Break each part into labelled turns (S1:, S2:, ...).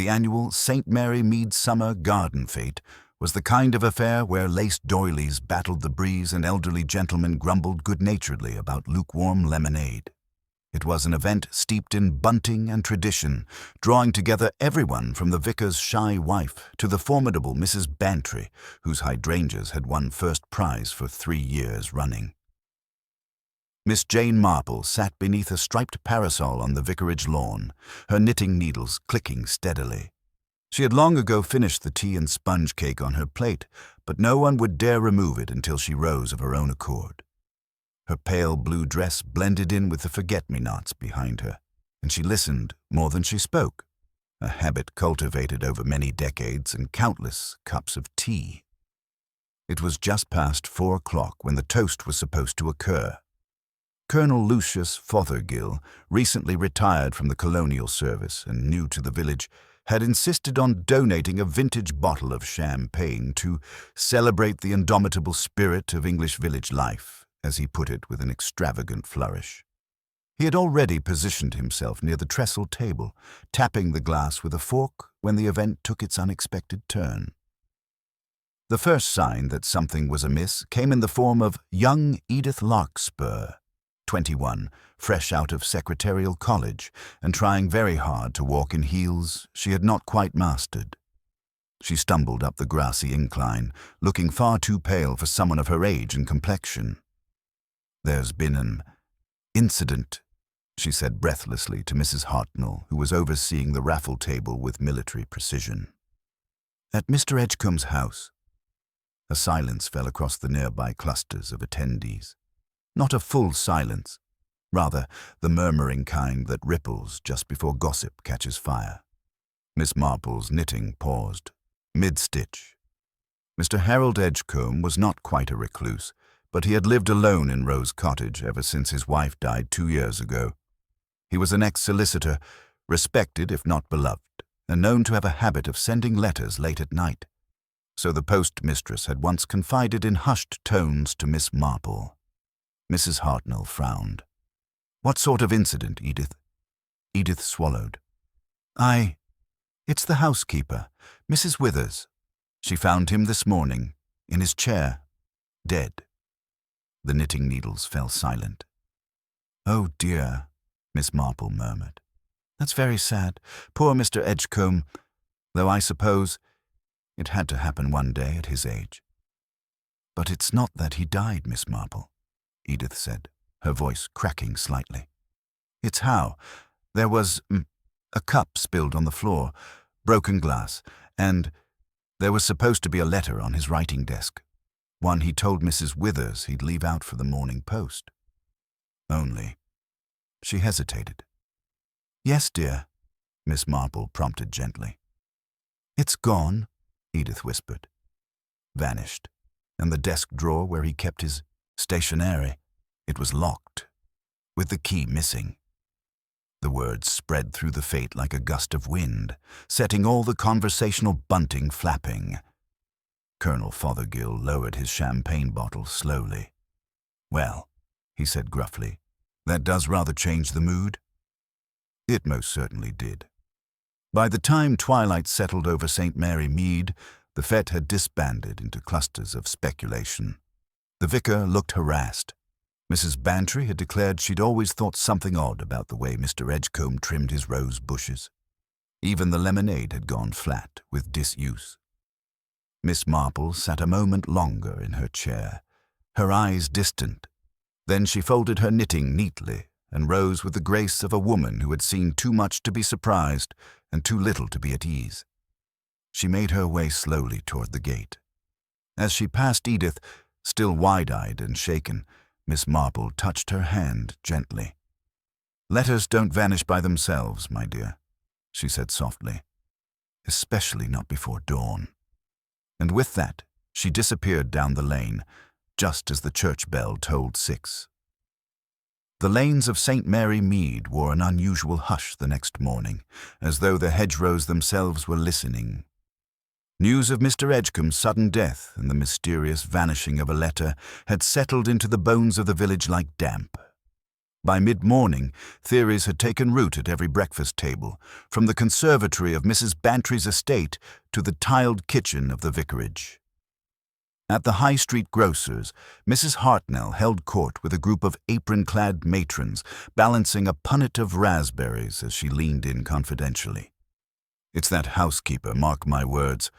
S1: The annual St. Mary Mead Summer Garden Fete was the kind of affair where lace doilies battled the breeze and elderly gentlemen grumbled good-naturedly about lukewarm lemonade. It was an event steeped in bunting and tradition, drawing together everyone from the vicar's shy wife to the formidable Mrs. Bantry, whose hydrangeas had won first prize for 3 years running. Miss Jane Marple sat beneath a striped parasol on the vicarage lawn, her knitting needles clicking steadily. She had long ago finished the tea and sponge cake on her plate, but no one would dare remove it until she rose of her own accord. Her pale blue dress blended in with the forget-me-nots behind her, and she listened more than she spoke, a habit cultivated over many decades and countless cups of tea. It was just past 4 o'clock when the toast was supposed to occur. Colonel Lucius Fothergill, recently retired from the colonial service and new to the village, had insisted on donating a vintage bottle of champagne to celebrate the indomitable spirit of English village life, as he put it with an extravagant flourish. He had already positioned himself near the trestle table, tapping the glass with a fork when the event took its unexpected turn. The first sign that something was amiss came in the form of young Edith Larkspur, 21, fresh out of secretarial college, and trying very hard to walk in heels she had not quite mastered. She stumbled up the grassy incline, looking far too pale for someone of her age and complexion. "There's been an incident," she said breathlessly to Mrs. Hartnell, who was overseeing the raffle table with military precision. "At Mr. Edgecombe's house." A silence fell across the nearby clusters of attendees. Not a full silence, rather the murmuring kind that ripples just before gossip catches fire. Miss Marple's knitting paused, mid-stitch. Mr. Harold Edgecombe was not quite a recluse, but he had lived alone in Rose Cottage ever since his wife died 2 years ago. He was an ex-solicitor, respected if not beloved, and known to have a habit of sending letters late at night. So the postmistress had once confided in hushed tones to Miss Marple. Mrs. Hartnell frowned. "What sort of incident, Edith?" Edith swallowed. It's the housekeeper, Mrs. Withers. She found him this morning, in his chair, dead." The knitting needles fell silent. "Oh dear," Miss Marple murmured. "That's very sad. Poor Mr. Edgecombe, though I suppose it had to happen one day at his age." "But it's not that he died, Miss Marple," Edith said, her voice cracking slightly. "It's how. There was a cup spilled on the floor, broken glass, and there was supposed to be a letter on his writing desk, one he told Mrs. Withers he'd leave out for the morning post. Only—" She hesitated. "Yes, dear," Miss Marple prompted gently. "It's gone," Edith whispered. "Vanished, and the desk drawer where he kept his stationery. It was locked, with the key missing." The words spread through the fete like a gust of wind, setting all the conversational bunting flapping. Colonel Fothergill lowered his champagne bottle slowly. "Well," he said gruffly, "that does rather change the mood." It most certainly did. By the time twilight settled over St. Mary Mead, the fete had disbanded into clusters of speculation. The vicar looked harassed. Mrs. Bantry had declared she'd always thought something odd about the way Mr. Edgecombe trimmed his rose bushes. Even the lemonade had gone flat with disuse. Miss Marple sat a moment longer in her chair, her eyes distant. Then she folded her knitting neatly and rose with the grace of a woman who had seen too much to be surprised and too little to be at ease. She made her way slowly toward the gate. As she passed Edith, still wide-eyed and shaken, Miss Marple touched her hand gently. "Letters don't vanish by themselves, my dear," she said softly, "especially not before dawn." And with that, she disappeared down the lane, just as the church bell tolled 6. The lanes of St. Mary Mead wore an unusual hush the next morning, as though the hedgerows themselves were listening. News of Mr. Edgecombe's sudden death and the mysterious vanishing of a letter had settled into the bones of the village like damp. By mid-morning, theories had taken root at every breakfast table, from the conservatory of Mrs. Bantry's estate to the tiled kitchen of the vicarage. At the High Street grocer's, Mrs. Hartnell held court with a group of apron-clad matrons, balancing a punnet of raspberries as she leaned in confidentially. "It's that housekeeper, mark my words.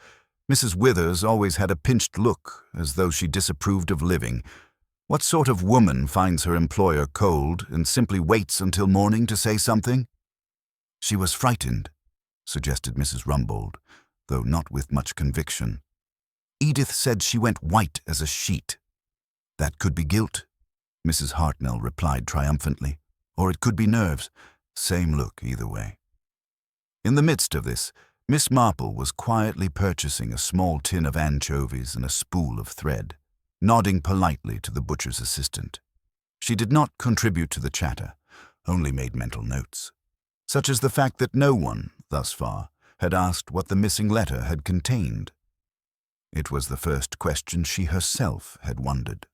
S1: Mrs. Withers always had a pinched look, as though she disapproved of living. What sort of woman finds her employer cold and simply waits until morning to say something?" "She was frightened," suggested Mrs. Rumbold, though not with much conviction. "Edith said she went white as a sheet." "That could be guilt," Mrs. Hartnell replied triumphantly. "Or it could be nerves. Same look either way." In the midst of this, Miss Marple was quietly purchasing a small tin of anchovies and a spool of thread, nodding politely to the butcher's assistant. She did not contribute to the chatter, only made mental notes, such as the fact that no one, thus far, had asked what the missing letter had contained. It was the first question she herself had wondered.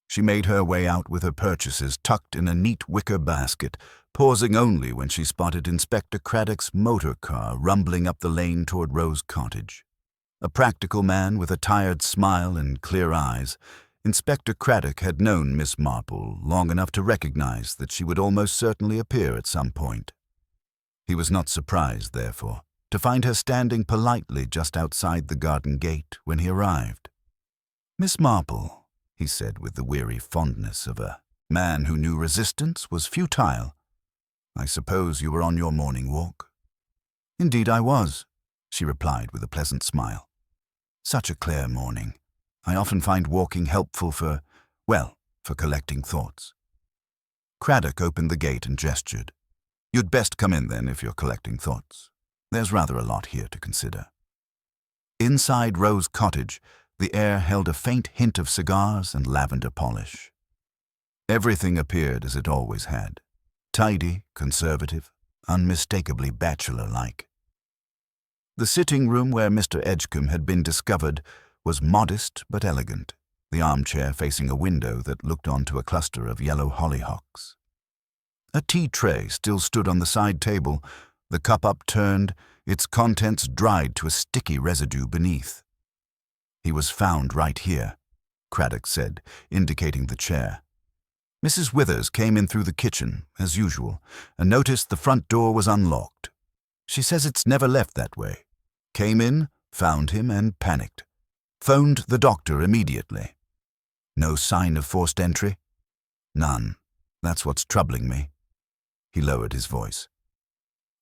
S1: She made her way out with her purchases tucked in a neat wicker basket, pausing only when she spotted Inspector Craddock's motor car rumbling up the lane toward Rose Cottage. A practical man with a tired smile and clear eyes, Inspector Craddock had known Miss Marple long enough to recognize that she would almost certainly appear at some point. He was not surprised, therefore, to find her standing politely just outside the garden gate when he arrived. "Miss Marple," he said with the weary fondness of a man who knew resistance was futile, "I suppose you were on your morning walk?" "Indeed I was," she replied with a pleasant smile. "Such a clear morning. I often find walking helpful for collecting thoughts." Craddock opened the gate and gestured. "You'd best come in then if you're collecting thoughts. There's rather a lot here to consider." Inside Rose Cottage, the air held a faint hint of cigars and lavender polish. Everything appeared as it always had, tidy, conservative, unmistakably bachelor-like. The sitting room where Mr. Edgecombe had been discovered was modest but elegant, the armchair facing a window that looked onto a cluster of yellow hollyhocks. A tea tray still stood on the side table, the cup upturned, its contents dried to a sticky residue beneath. "He was found right here," Craddock said, indicating the chair. "Mrs. Withers came in through the kitchen, as usual, and noticed the front door was unlocked. She says it's never left that way. Came in, found him, and panicked. Phoned the doctor immediately. No sign of forced entry?" "None. That's what's troubling me." He lowered his voice.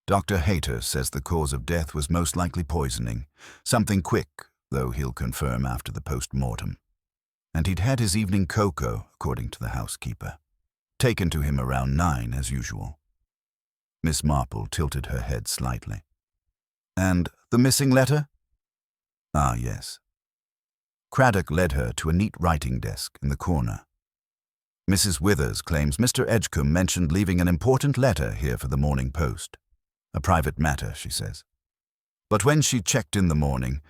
S1: "Dr. Hayter says the cause of death was most likely poisoning. Something quick, though he'll confirm after the post-mortem. And he'd had his evening cocoa, according to the housekeeper. Taken to him around 9, as usual." Miss Marple tilted her head slightly. "And the missing letter?" "Ah, yes." Craddock led her to a neat writing desk in the corner. "Mrs. Withers claims Mr. Edgecombe mentioned leaving an important letter here for the Morning Post. A private matter, she says. But when she checked in the morning,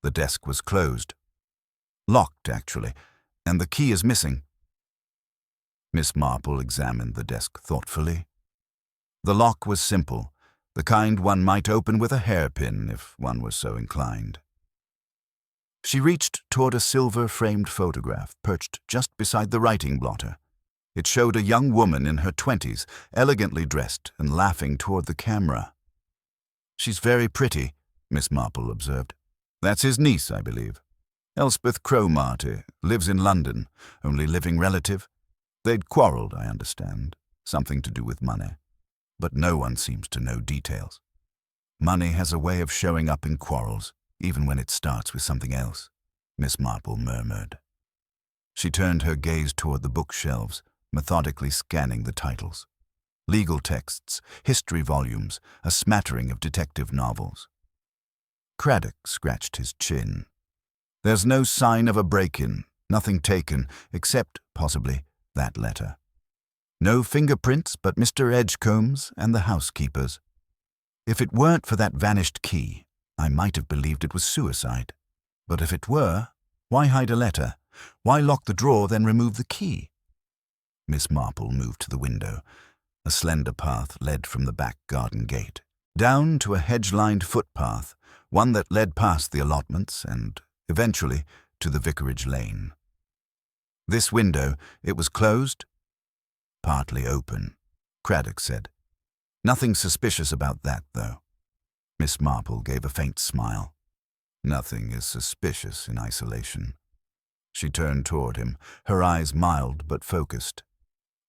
S1: the desk was closed. Locked, actually, and the key is missing." Miss Marple examined the desk thoughtfully. The lock was simple, the kind one might open with a hairpin if one were so inclined. She reached toward a silver-framed photograph perched just beside the writing blotter. It showed a young woman in her 20s, elegantly dressed and laughing toward the camera. "She's very pretty," Miss Marple observed. "That's his niece, I believe. Elspeth Cromarty, lives in London, only living relative. They'd quarrelled, I understand, something to do with money. But no one seems to know details. Money has a way of showing up in quarrels, even when it starts with something else," Miss Marple murmured. She turned her gaze toward the bookshelves, methodically scanning the titles. Legal texts, history volumes, a smattering of detective novels. Craddock scratched his chin. "There's no sign of a break-in, nothing taken, except, possibly, that letter. No fingerprints but Mr. Edgecombe's and the housekeeper's. If it weren't for that vanished key, I might have believed it was suicide. But if it were, why hide a letter? Why lock the drawer, then remove the key?" Miss Marple moved to the window. A slender path led from the back garden gate, down to a hedge-lined footpath, one that led past the allotments and, eventually, to the vicarage lane. This window, it was closed? Partly open, Craddock said. Nothing suspicious about that, though. Miss Marple gave a faint smile. Nothing is suspicious in isolation. She turned toward him, her eyes mild but focused.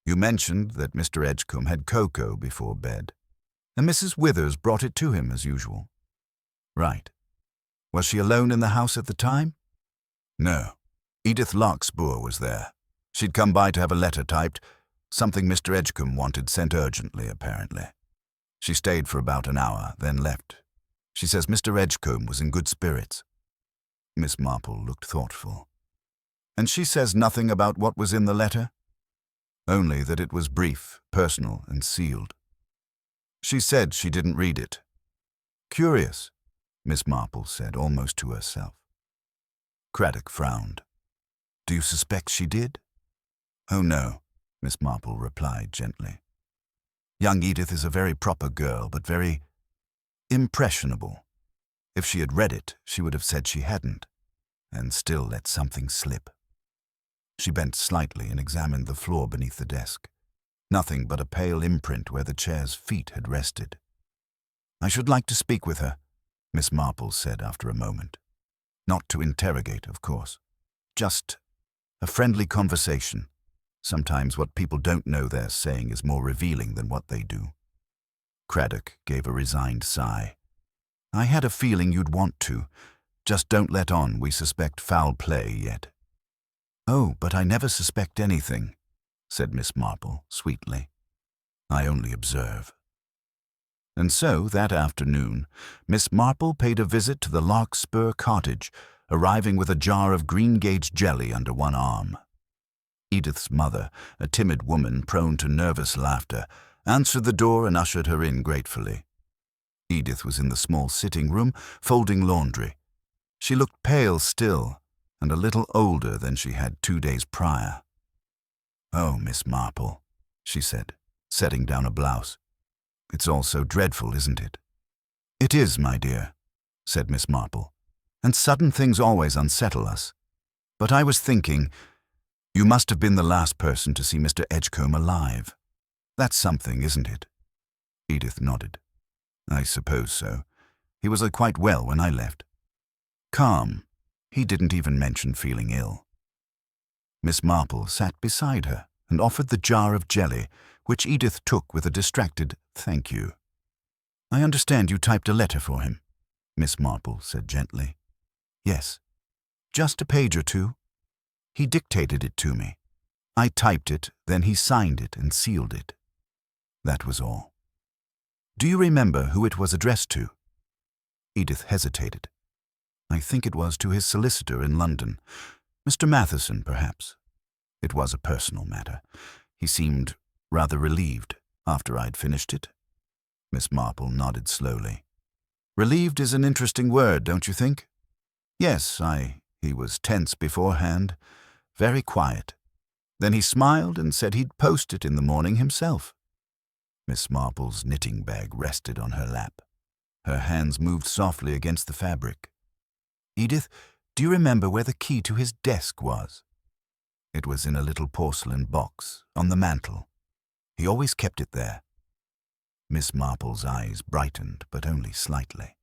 S1: You mentioned that Mr. Edgecombe had cocoa before bed, and Mrs. Withers brought it to him as usual. Right. Was she alone in the house at the time? No. Edith Larkspur was there. She'd come by to have a letter typed, something Mr. Edgecombe wanted sent urgently, apparently. She stayed for about an hour, then left. She says Mr. Edgecombe was in good spirits. Miss Marple looked thoughtful. And she says nothing about what was in the letter? Only that it was brief, personal, and sealed. She said she didn't read it. Curious, Miss Marple said, almost to herself. Craddock frowned. Do you suspect she did? Oh, no, Miss Marple replied gently. Young Edith is a very proper girl, but very impressionable. If she had read it, she would have said she hadn't, and still let something slip. She bent slightly and examined the floor beneath the desk. Nothing but a pale imprint where the chair's feet had rested. I should like to speak with her, Miss Marple said after a moment. Not to interrogate, of course. Just a friendly conversation. Sometimes what people don't know they're saying is more revealing than what they do. Craddock gave a resigned sigh. I had a feeling you'd want to. Just don't let on we suspect foul play yet. Oh, but I never suspect anything, said Miss Marple sweetly. I only observe. And so, that afternoon, Miss Marple paid a visit to the Larkspur cottage, arriving with a jar of greengage jelly under one arm. Edith's mother, a timid woman prone to nervous laughter, answered the door and ushered her in gratefully. Edith was in the small sitting room, folding laundry. She looked pale still, and a little older than she had 2 days prior. Oh, Miss Marple, she said, setting down a blouse. It's all so dreadful, isn't it? It is, my dear, said Miss Marple, and sudden things always unsettle us. But I was thinking, you must have been the last person to see Mr. Edgecombe alive. That's something, isn't it? Edith nodded. I suppose so. He was quite well when I left. Calm. He didn't even mention feeling ill. Miss Marple sat beside her and offered the jar of jelly, which Edith took with a distracted thank you. I understand you typed a letter for him, Miss Marple said gently. Yes. Just a page or two. He dictated it to me. I typed it, then he signed it and sealed it. That was all. Do you remember who it was addressed to? Edith hesitated. I think it was to his solicitor in London. Mr. Matheson, perhaps. It was a personal matter. He seemed rather relieved after I'd finished it. Miss Marple nodded slowly. Relieved is an interesting word, don't you think? Yes, he was tense beforehand, very quiet. Then he smiled and said he'd post it in the morning himself. Miss Marple's knitting bag rested on her lap. Her hands moved softly against the fabric. Edith, do you remember where the key to his desk was? It was in a little porcelain box on the mantel. He always kept it there. Miss Marple's eyes brightened, but only slightly.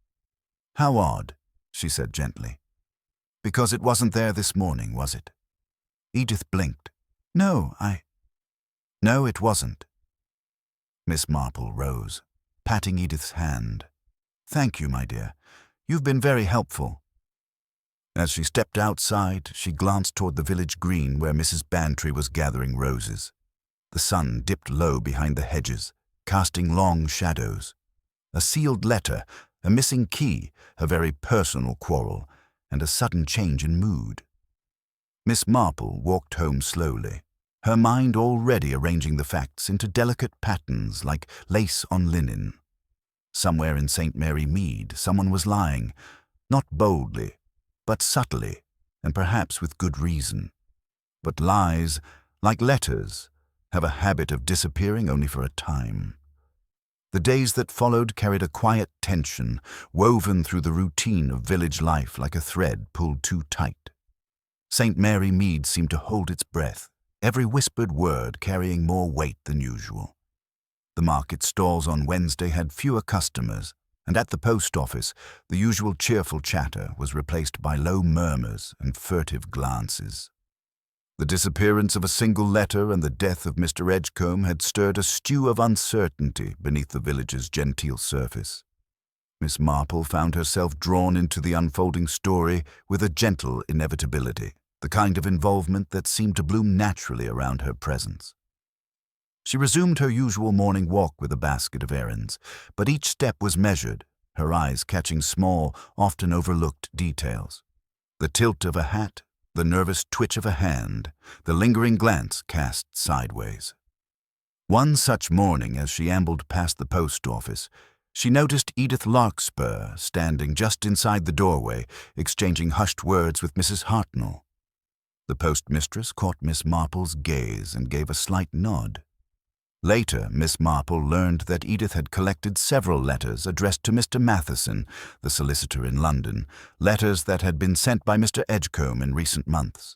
S1: How odd, she said gently. Because it wasn't there this morning, was it? Edith blinked. No, it wasn't. Miss Marple rose, patting Edith's hand. Thank you, my dear. You've been very helpful. As she stepped outside, she glanced toward the village green where Mrs. Bantry was gathering roses. The sun dipped low behind the hedges, casting long shadows. A sealed letter, a missing key, a very personal quarrel, and a sudden change in mood. Miss Marple walked home slowly, her mind already arranging the facts into delicate patterns like lace on linen. Somewhere in St. Mary Mead, someone was lying, not boldly, but subtly, and perhaps with good reason. But lies, like letters, have a habit of disappearing only for a time. The days that followed carried a quiet tension, woven through the routine of village life like a thread pulled too tight. St. Mary Mead seemed to hold its breath, every whispered word carrying more weight than usual. The market stalls on Wednesday had fewer customers, and at the post office, the usual cheerful chatter was replaced by low murmurs and furtive glances. The disappearance of a single letter and the death of Mr. Edgecombe had stirred a stew of uncertainty beneath the village's genteel surface. Miss Marple found herself drawn into the unfolding story with a gentle inevitability, the kind of involvement that seemed to bloom naturally around her presence. She resumed her usual morning walk with a basket of errands, but each step was measured, her eyes catching small, often overlooked details. The tilt of a hat, the nervous twitch of a hand, the lingering glance cast sideways. One such morning, as she ambled past the post office, she noticed Edith Larkspur standing just inside the doorway, exchanging hushed words with Mrs. Hartnell. The postmistress caught Miss Marple's gaze and gave a slight nod. Later, Miss Marple learned that Edith had collected several letters addressed to Mr. Matheson, the solicitor in London, letters that had been sent by Mr. Edgecombe in recent months.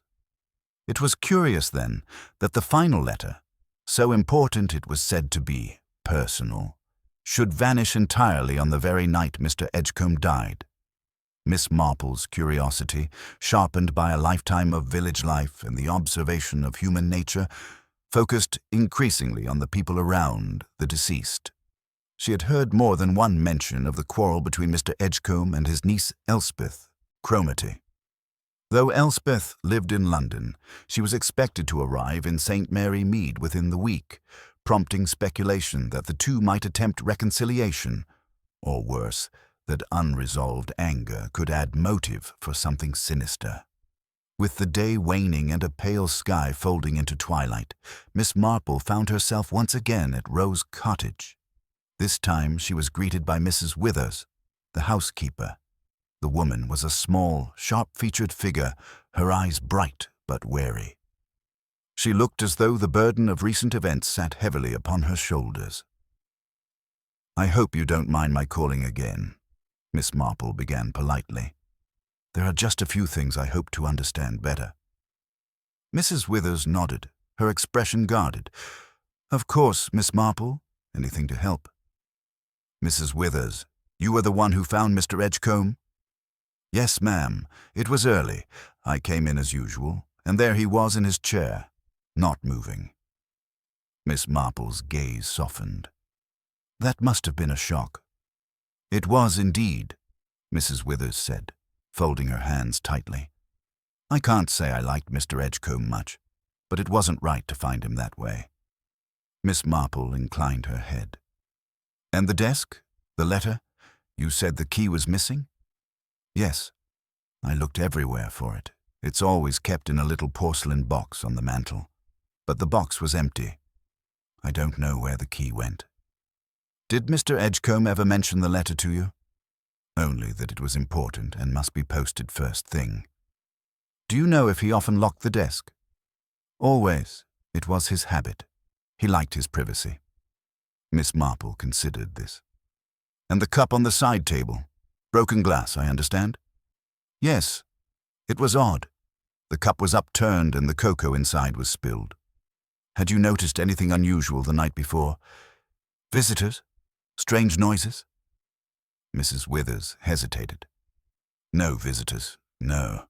S1: It was curious, then, that the final letter, so important it was said to be personal, should vanish entirely on the very night Mr. Edgecombe died. Miss Marple's curiosity, sharpened by a lifetime of village life and the observation of human nature, focused increasingly on the people around the deceased. She had heard more than one mention of the quarrel between Mr. Edgecombe and his niece Elspeth Cromarty. Though Elspeth lived in London, she was expected to arrive in St. Mary Mead within the week, prompting speculation that the two might attempt reconciliation, or worse, that unresolved anger could add motive for something sinister. With the day waning and a pale sky folding into twilight, Miss Marple found herself once again at Rose Cottage. This time she was greeted by Mrs. Withers, the housekeeper. The woman was a small, sharp-featured figure, her eyes bright but wary. She looked as though the burden of recent events sat heavily upon her shoulders. "I hope you don't mind my calling again," Miss Marple began politely. "There are just a few things I hope to understand better." Mrs. Withers nodded, her expression guarded. "Of course, Miss Marple. Anything to help." "Mrs. Withers, you were the one who found Mr. Edgecombe?" "Yes, ma'am. It was early. I came in as usual, and there he was in his chair, not moving." Miss Marple's gaze softened. "That must have been a shock." "It was indeed," Mrs. Withers said, folding her hands tightly. "I can't say I liked Mr. Edgecombe much, but it wasn't right to find him that way." Miss Marple inclined her head. "And the desk? The letter? You said the key was missing?" "Yes. I looked everywhere for it. It's always kept in a little porcelain box on the mantel. But the box was empty. I don't know where the key went." "Did Mr. Edgecombe ever mention the letter to you?" "Only that it was important and must be posted first thing." "Do you know if he often locked the desk?" "Always. It was his habit. He liked his privacy." Miss Marple considered this. "And the cup on the side table? Broken glass, I understand?" "Yes. It was odd. The cup was upturned and the cocoa inside was spilled." "Had you noticed anything unusual the night before? Visitors? Strange noises?" Mrs. Withers hesitated. "No visitors, no.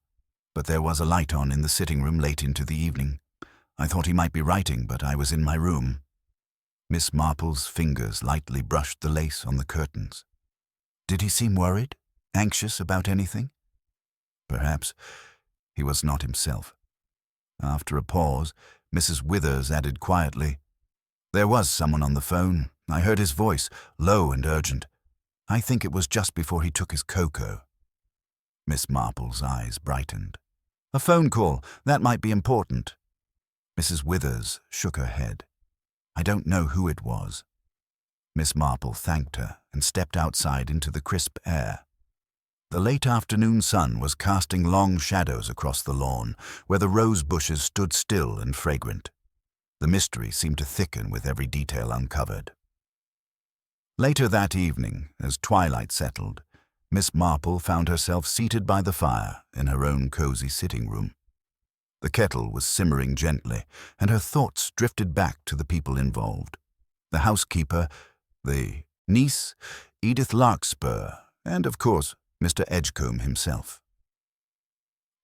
S1: But there was a light on in the sitting room late into the evening. I thought he might be writing, but I was in my room." Miss Marple's fingers lightly brushed the lace on the curtains. "Did he seem worried? Anxious about anything?" "Perhaps. He was not himself." After a pause, Mrs. Withers added quietly, "There was someone on the phone. I heard his voice, low and urgent. I think it was just before he took his cocoa." Miss Marple's eyes brightened. "A phone call. That might be important." Mrs. Withers shook her head. "I don't know who it was." Miss Marple thanked her and stepped outside into the crisp air. The late afternoon sun was casting long shadows across the lawn, where the rose bushes stood still and fragrant. The mystery seemed to thicken with every detail uncovered. Later that evening, as twilight settled, Miss Marple found herself seated by the fire in her own cozy sitting room. The kettle was simmering gently, and her thoughts drifted back to the people involved. The housekeeper, the niece, Edith Larkspur, and, of course, Mr. Edgecombe himself.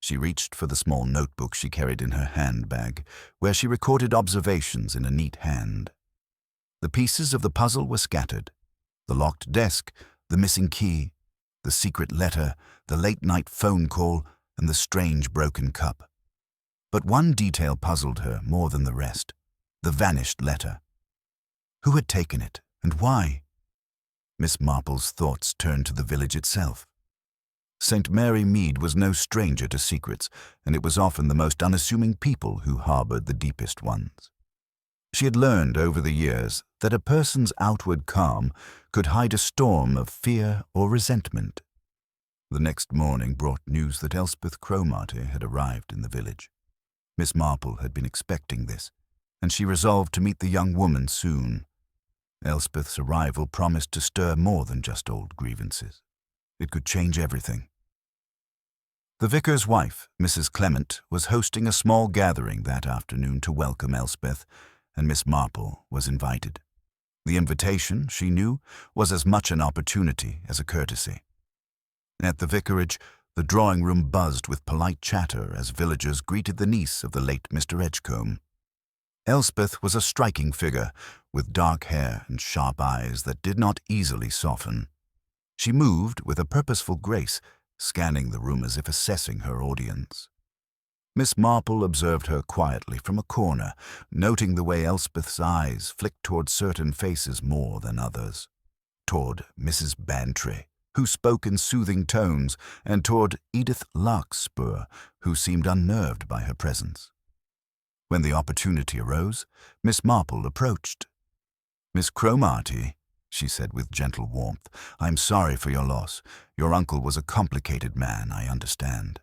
S1: She reached for the small notebook she carried in her handbag, where she recorded observations in a neat hand. The pieces of the puzzle were scattered: the locked desk, the missing key, the secret letter, the late-night phone call, and the strange broken cup. But one detail puzzled her more than the rest: the vanished letter. Who had taken it, and why? Miss Marple's thoughts turned to the village itself. St. Mary Mead was no stranger to secrets, and it was often the most unassuming people who harbored the deepest ones. She had learned over the years that a person's outward calm could hide a storm of fear or resentment. The next morning brought news that Elspeth Cromarty had arrived in the village. Miss Marple had been expecting this, and she resolved to meet the young woman soon. Elspeth's arrival promised to stir more than just old grievances. It could change everything. The vicar's wife, Mrs. Clement, was hosting a small gathering that afternoon to welcome Elspeth, and Miss Marple was invited. The invitation, she knew, was as much an opportunity as a courtesy. At the vicarage, the drawing-room buzzed with polite chatter as villagers greeted the niece of the late Mr. Edgecombe. Elspeth was a striking figure, with dark hair and sharp eyes that did not easily soften. She moved with a purposeful grace, scanning the room as if assessing her audience. Miss Marple observed her quietly from a corner, noting the way Elspeth's eyes flicked toward certain faces more than others. Toward Mrs. Bantry, who spoke in soothing tones, and toward Edith Larkspur, who seemed unnerved by her presence. When the opportunity arose, Miss Marple approached. "Miss Cromarty," she said with gentle warmth, "I'm sorry for your loss. Your uncle was a complicated man, I understand."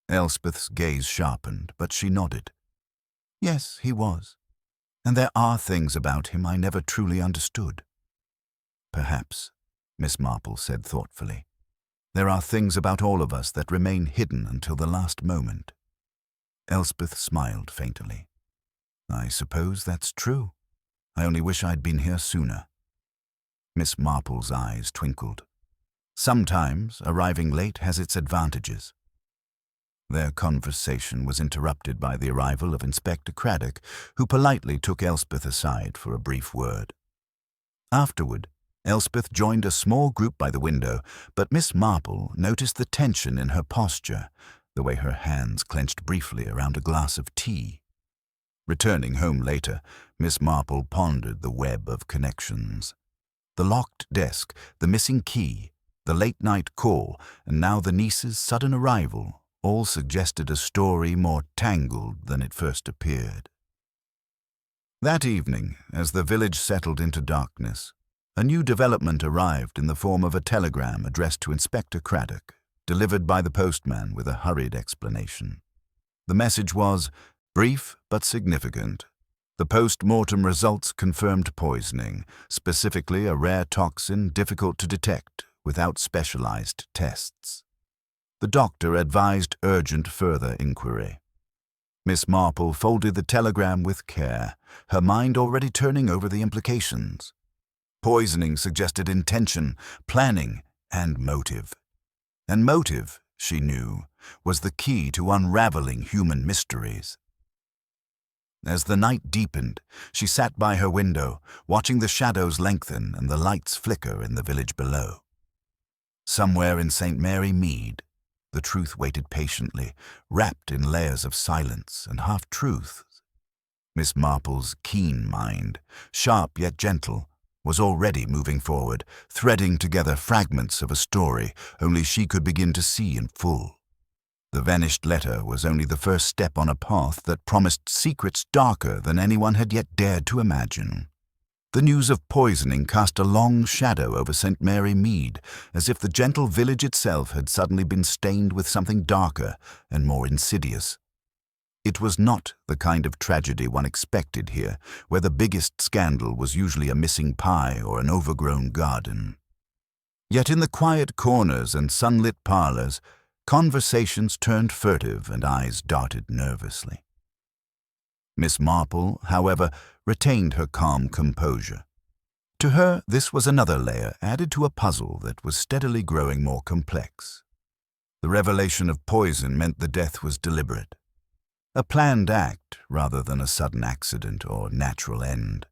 S1: Elspeth's gaze sharpened, but she nodded. "Yes, he was. And there are things about him I never truly understood." "Perhaps," Miss Marple said thoughtfully. "There are things about all of us that remain hidden until the last moment." Elspeth smiled faintly. "I suppose that's true. I only wish I'd been here sooner." Miss Marple's eyes twinkled. "Sometimes arriving late has its advantages." Their conversation was interrupted by the arrival of Inspector Craddock, who politely took Elspeth aside for a brief word. Afterward, Elspeth joined a small group by the window, but Miss Marple noticed the tension in her posture, the way her hands clenched briefly around a glass of tea. Returning home later, Miss Marple pondered the web of connections. The locked desk, the missing key, the late-night call, and now the niece's sudden arrival all suggested a story more tangled than it first appeared. That evening, as the village settled into darkness, a new development arrived in the form of a telegram addressed to Inspector Craddock, delivered by the postman with a hurried explanation. The message was brief but significant. The post-mortem results confirmed poisoning, specifically a rare toxin difficult to detect without specialized tests. The doctor advised urgent further inquiry. Miss Marple folded the telegram with care, her mind already turning over the implications. Poisoning suggested intention, planning, and motive. And motive, she knew, was the key to unraveling human mysteries. As the night deepened, she sat by her window, watching the shadows lengthen and the lights flicker in the village below. Somewhere in St. Mary Mead, the truth waited patiently, wrapped in layers of silence and half-truths. Miss Marple's keen mind, sharp yet gentle, was already moving forward, threading together fragments of a story only she could begin to see in full. The vanished letter was only the first step on a path that promised secrets darker than anyone had yet dared to imagine. The news of poisoning cast a long shadow over St. Mary Mead, as if the gentle village itself had suddenly been stained with something darker and more insidious. It was not the kind of tragedy one expected here, where the biggest scandal was usually a missing pie or an overgrown garden. Yet in the quiet corners and sunlit parlors, conversations turned furtive and eyes darted nervously. Miss Marple, however, retained her calm composure. To her, this was another layer added to a puzzle that was steadily growing more complex. The revelation of poison meant the death was deliberate, a planned act rather than a sudden accident or natural end.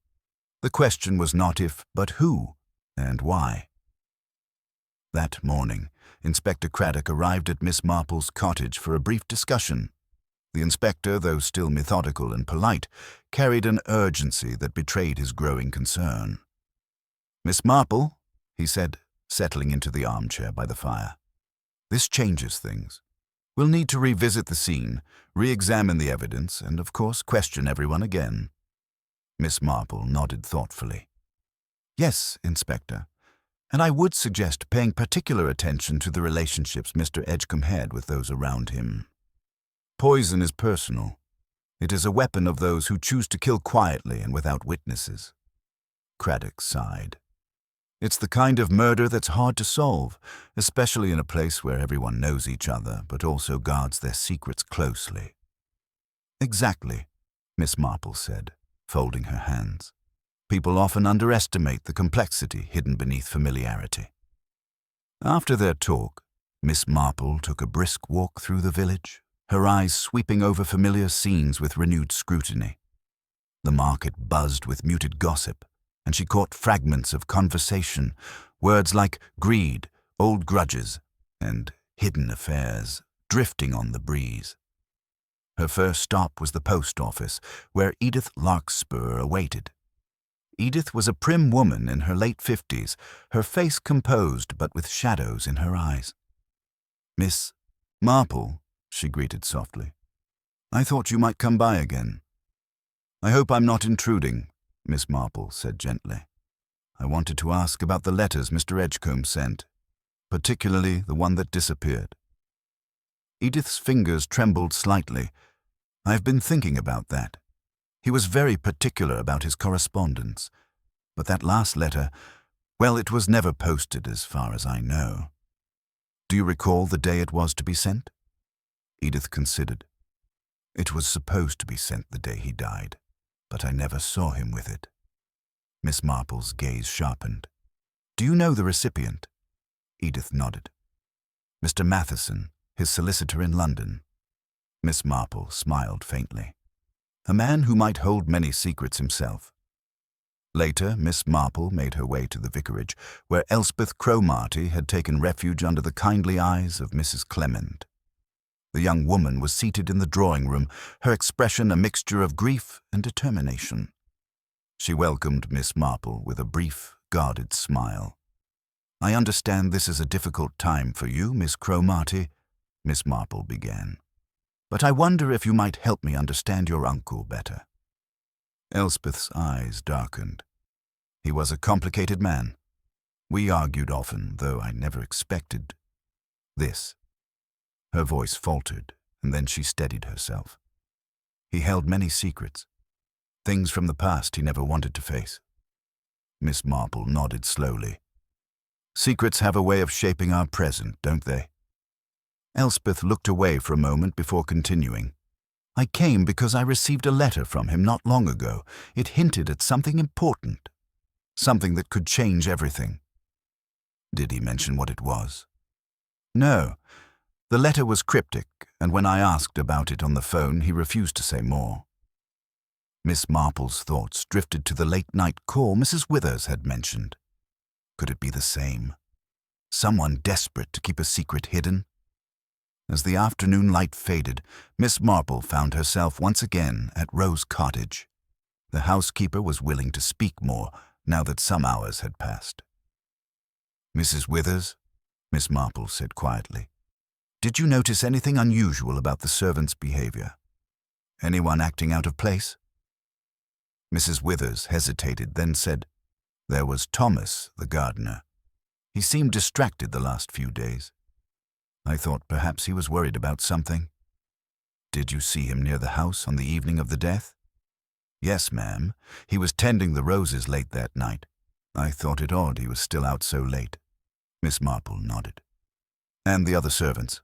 S1: The question was not if, but who and why. That morning, Inspector Craddock arrived at Miss Marple's cottage for a brief discussion. The inspector, though still methodical and polite, carried an urgency that betrayed his growing concern. "Miss Marple," he said, settling into the armchair by the fire, "this changes things. We'll need to revisit the scene, re-examine the evidence, and, of course, question everyone again." Miss Marple nodded thoughtfully. "Yes, Inspector, and I would suggest paying particular attention to the relationships Mr. Edgecombe had with those around him. Poison is personal. It is a weapon of those who choose to kill quietly and without witnesses." Craddock sighed. "It's the kind of murder that's hard to solve, especially in a place where everyone knows each other, but also guards their secrets closely." "Exactly," Miss Marple said, folding her hands. "People often underestimate the complexity hidden beneath familiarity." After their talk, Miss Marple took a brisk walk through the village, her eyes sweeping over familiar scenes with renewed scrutiny. The market buzzed with muted gossip, and she caught fragments of conversation, words like greed, old grudges, and hidden affairs, drifting on the breeze. Her first stop was the post office, where Edith Larkspur awaited. Edith was a prim woman in her late 50s, her face composed but with shadows in her eyes. "Miss Marple," she greeted softly. "I thought you might come by again." "I hope I'm not intruding," Miss Marple said gently. "I wanted to ask about the letters Mr. Edgecombe sent, particularly the one that disappeared." Edith's fingers trembled slightly. "I've been thinking about that. He was very particular about his correspondence. But that last letter, well, it was never posted as far as I know. Do you recall the day it was to be sent?" Edith considered. "It was supposed to be sent the day he died, but I never saw him with it." Miss Marple's gaze sharpened. "Do you know the recipient?" Edith nodded. "Mr. Matheson, his solicitor in London." Miss Marple smiled faintly. "A man who might hold many secrets himself." Later, Miss Marple made her way to the vicarage, where Elspeth Cromarty had taken refuge under the kindly eyes of Mrs. Clement. The young woman was seated in the drawing-room, her expression a mixture of grief and determination. She welcomed Miss Marple with a brief, guarded smile. "I understand this is a difficult time for you, Miss Cromarty," Miss Marple began. "But I wonder if you might help me understand your uncle better." Elspeth's eyes darkened. "He was a complicated man. We argued often, though I never expected this." Her voice faltered, and then she steadied herself. "He held many secrets, things from the past he never wanted to face." Miss Marple nodded slowly. "Secrets have a way of shaping our present, don't they?" Elspeth looked away for a moment before continuing. "I came because I received a letter from him not long ago. It hinted at something important, something that could change everything." "Did he mention what it was?" "No. The letter was cryptic, and when I asked about it on the phone, he refused to say more." Miss Marple's thoughts drifted to the late-night call Mrs. Withers had mentioned. Could it be the same? Someone desperate to keep a secret hidden? As the afternoon light faded, Miss Marple found herself once again at Rose Cottage. The housekeeper was willing to speak more now that some hours had passed. "Mrs. Withers," Miss Marple said quietly, "did you notice anything unusual about the servant's behavior? Anyone acting out of place?" Mrs. Withers hesitated, then said, "There was Thomas, the gardener. He seemed distracted the last few days. I thought perhaps he was worried about something." Did you see him near the house on the evening of the death? Yes, ma'am. He was tending the roses late that night. I thought it odd he was still out so late. Miss Marple nodded. And the other servants?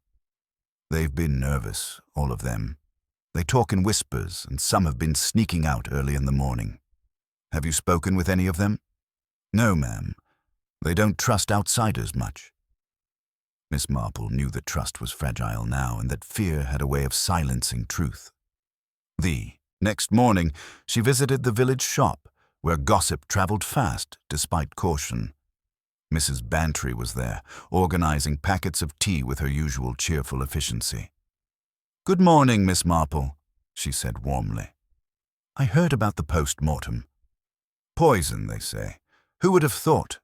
S1: They've been nervous, all of them. They talk in whispers, and some have been sneaking out early in the morning. Have you spoken with any of them? No, ma'am. They don't trust outsiders much. Miss Marple knew that trust was fragile now and that fear had a way of silencing truth. The next morning, she visited the village shop, where gossip traveled fast despite caution. Mrs. Bantry was there, organizing packets of tea with her usual cheerful efficiency. "Good morning, Miss Marple," she said warmly. "I heard about the post-mortem. Poison, they say. Who would have thought?"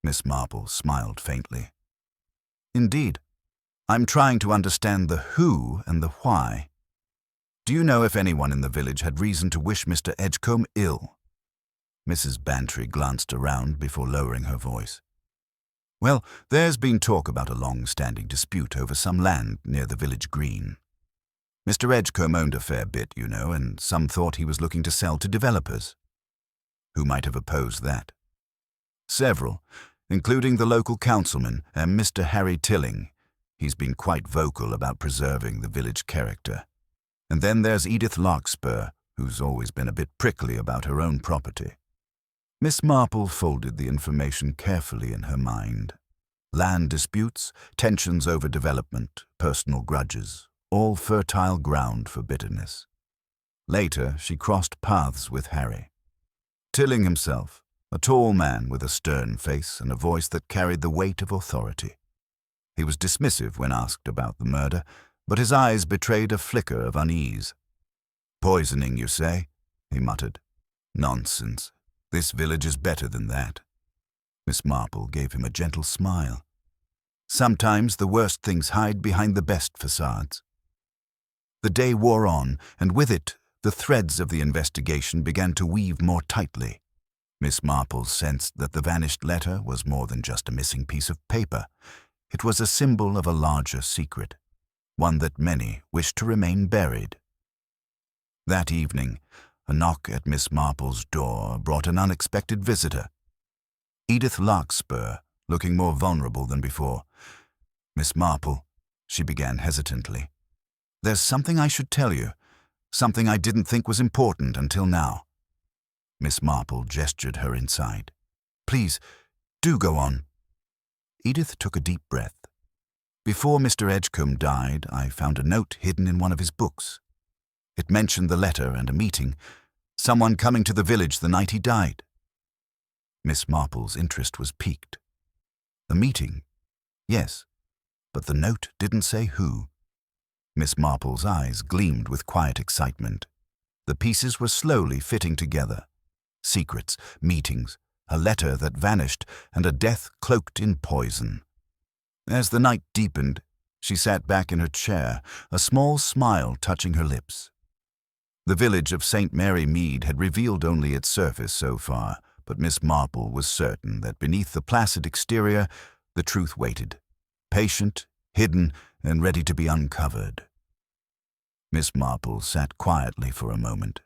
S1: Miss Marple smiled faintly. "Indeed. I'm trying to understand the who and the why. Do you know if anyone in the village had reason to wish Mr. Edgecombe ill?" Mrs. Bantry glanced around before lowering her voice. "Well, there's been talk about a long-standing dispute over some land near the village green. Mr. Edgecombe owned a fair bit, you know, and some thought he was looking to sell to developers. Who might have opposed that? Several, including the local councilman and Mr. Harry Tilling. He's been quite vocal about preserving the village character. And then there's Edith Larkspur, who's always been a bit prickly about her own property." Miss Marple folded the information carefully in her mind. Land disputes, tensions over development, personal grudges, all fertile ground for bitterness. Later, she crossed paths with Harry. Tilling himself, a tall man with a stern face and a voice that carried the weight of authority. He was dismissive when asked about the murder, but his eyes betrayed a flicker of unease. "Poisoning, you say?" he muttered. "Nonsense. This village is better than that." Miss Marple gave him a gentle smile. "Sometimes the worst things hide behind the best facades." The day wore on, and with it, the threads of the investigation began to weave more tightly. Miss Marple sensed that the vanished letter was more than just a missing piece of paper. It was a symbol of a larger secret, one that many wished to remain buried. That evening, a knock at Miss Marple's door brought an unexpected visitor. Edith Larkspur, looking more vulnerable than before. "Miss Marple," she began hesitantly, "there's something I should tell you, something I didn't think was important until now." Miss Marple gestured her inside. "Please, do go on." Edith took a deep breath. "Before Mr. Edgecombe died, I found a note hidden in one of his books. It mentioned the letter and a meeting, someone coming to the village the night he died." Miss Marple's interest was piqued. "The meeting? Yes, but the note didn't say who." Miss Marple's eyes gleamed with quiet excitement. The pieces were slowly fitting together. Secrets, meetings, a letter that vanished, and a death cloaked in poison. As the night deepened, she sat back in her chair, a small smile touching her lips. The village of St. Mary Mead had revealed only its surface so far, but Miss Marple was certain that beneath the placid exterior, the truth waited, patient, hidden, and ready to be uncovered. Miss Marple sat quietly for a moment,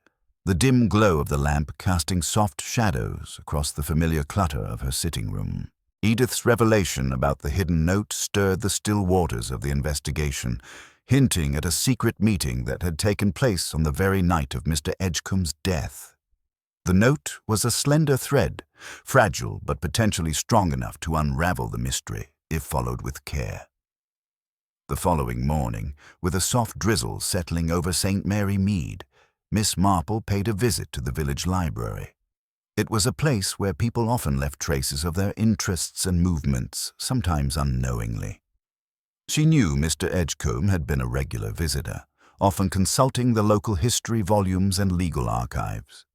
S1: the dim glow of the lamp casting soft shadows across the familiar clutter of her sitting room. Edith's revelation about the hidden note stirred the still waters of the investigation, hinting at a secret meeting that had taken place on the very night of Mr. Edgecombe's death. The note was a slender thread, fragile but potentially strong enough to unravel the mystery if followed with care. The following morning, with a soft drizzle settling over St. Mary Mead, Miss Marple paid a visit to the village library. It was a place where people often left traces of their interests and movements, sometimes unknowingly. She knew Mr. Edgecombe had been a regular visitor, often consulting the local history volumes and legal archives.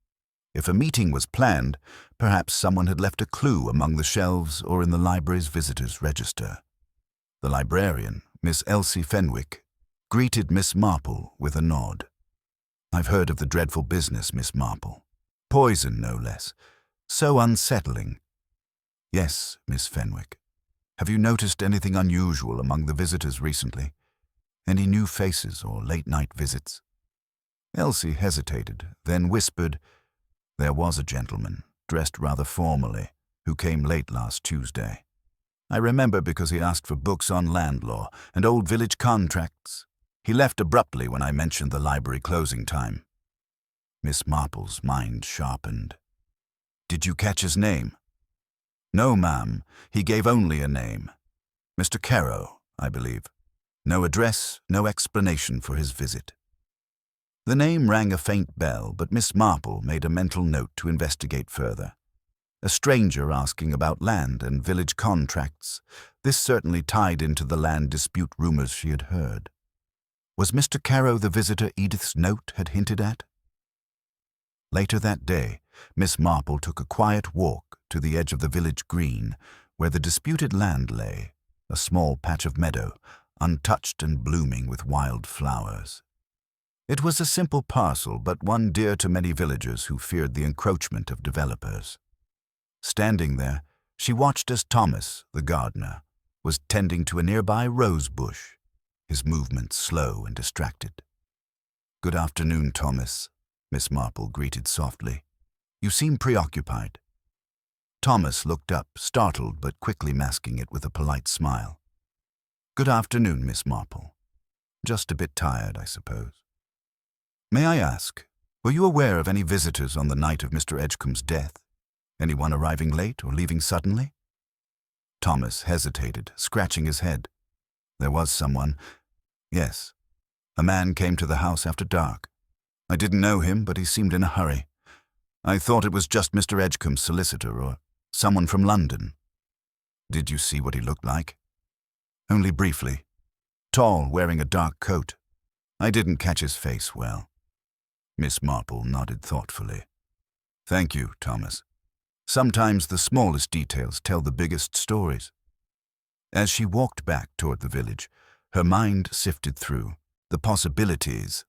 S1: If a meeting was planned, perhaps someone had left a clue among the shelves or in the library's visitors' register. The librarian, Miss Elsie Fenwick, greeted Miss Marple with a nod. "I've heard of the dreadful business, Miss Marple. Poison, no less. So unsettling." "Yes, Miss Fenwick. Have you noticed anything unusual among the visitors recently?" Any new faces or late-night visits? Elsie hesitated, then whispered, "There was a gentleman, dressed rather formally, who came late last Tuesday. I remember because he asked for books on land law and old village contracts. He left abruptly when I mentioned the library closing time." Miss Marple's mind sharpened. "Did you catch his name?" "No, ma'am. He gave only a name. Mr. Caro, I believe. No address, no explanation for his visit." The name rang a faint bell, but Miss Marple made a mental note to investigate further. A stranger asking about land and village contracts. This certainly tied into the land dispute rumors she had heard. Was Mr. Caro the visitor Edith's note had hinted at? Later that day, Miss Marple took a quiet walk to the edge of the village green, where the disputed land lay, a small patch of meadow, untouched and blooming with wild flowers. It was a simple parcel, but one dear to many villagers who feared the encroachment of developers. Standing there, she watched as Thomas, the gardener, was tending to a nearby rose bush, his movements slow and distracted. "Good afternoon, Thomas," Miss Marple greeted softly. "You seem preoccupied." Thomas looked up, startled but quickly masking it with a polite smile. "Good afternoon, Miss Marple. Just a bit tired, I suppose. May I ask, were you aware of any visitors on the night of Mr. Edgecombe's death? Anyone arriving late or leaving suddenly?" Thomas hesitated, scratching his head. "There was someone. Yes. A man came to the house after dark. I didn't know him, but he seemed in a hurry. I thought it was just Mr. Edgecombe's solicitor or someone from London." "Did you see what he looked like?" "Only briefly. Tall, wearing a dark coat. I didn't catch his face well." Miss Marple nodded thoughtfully. "Thank you, Thomas. Sometimes the smallest details tell the biggest stories." As she walked back toward the village, her mind sifted through the possibilities.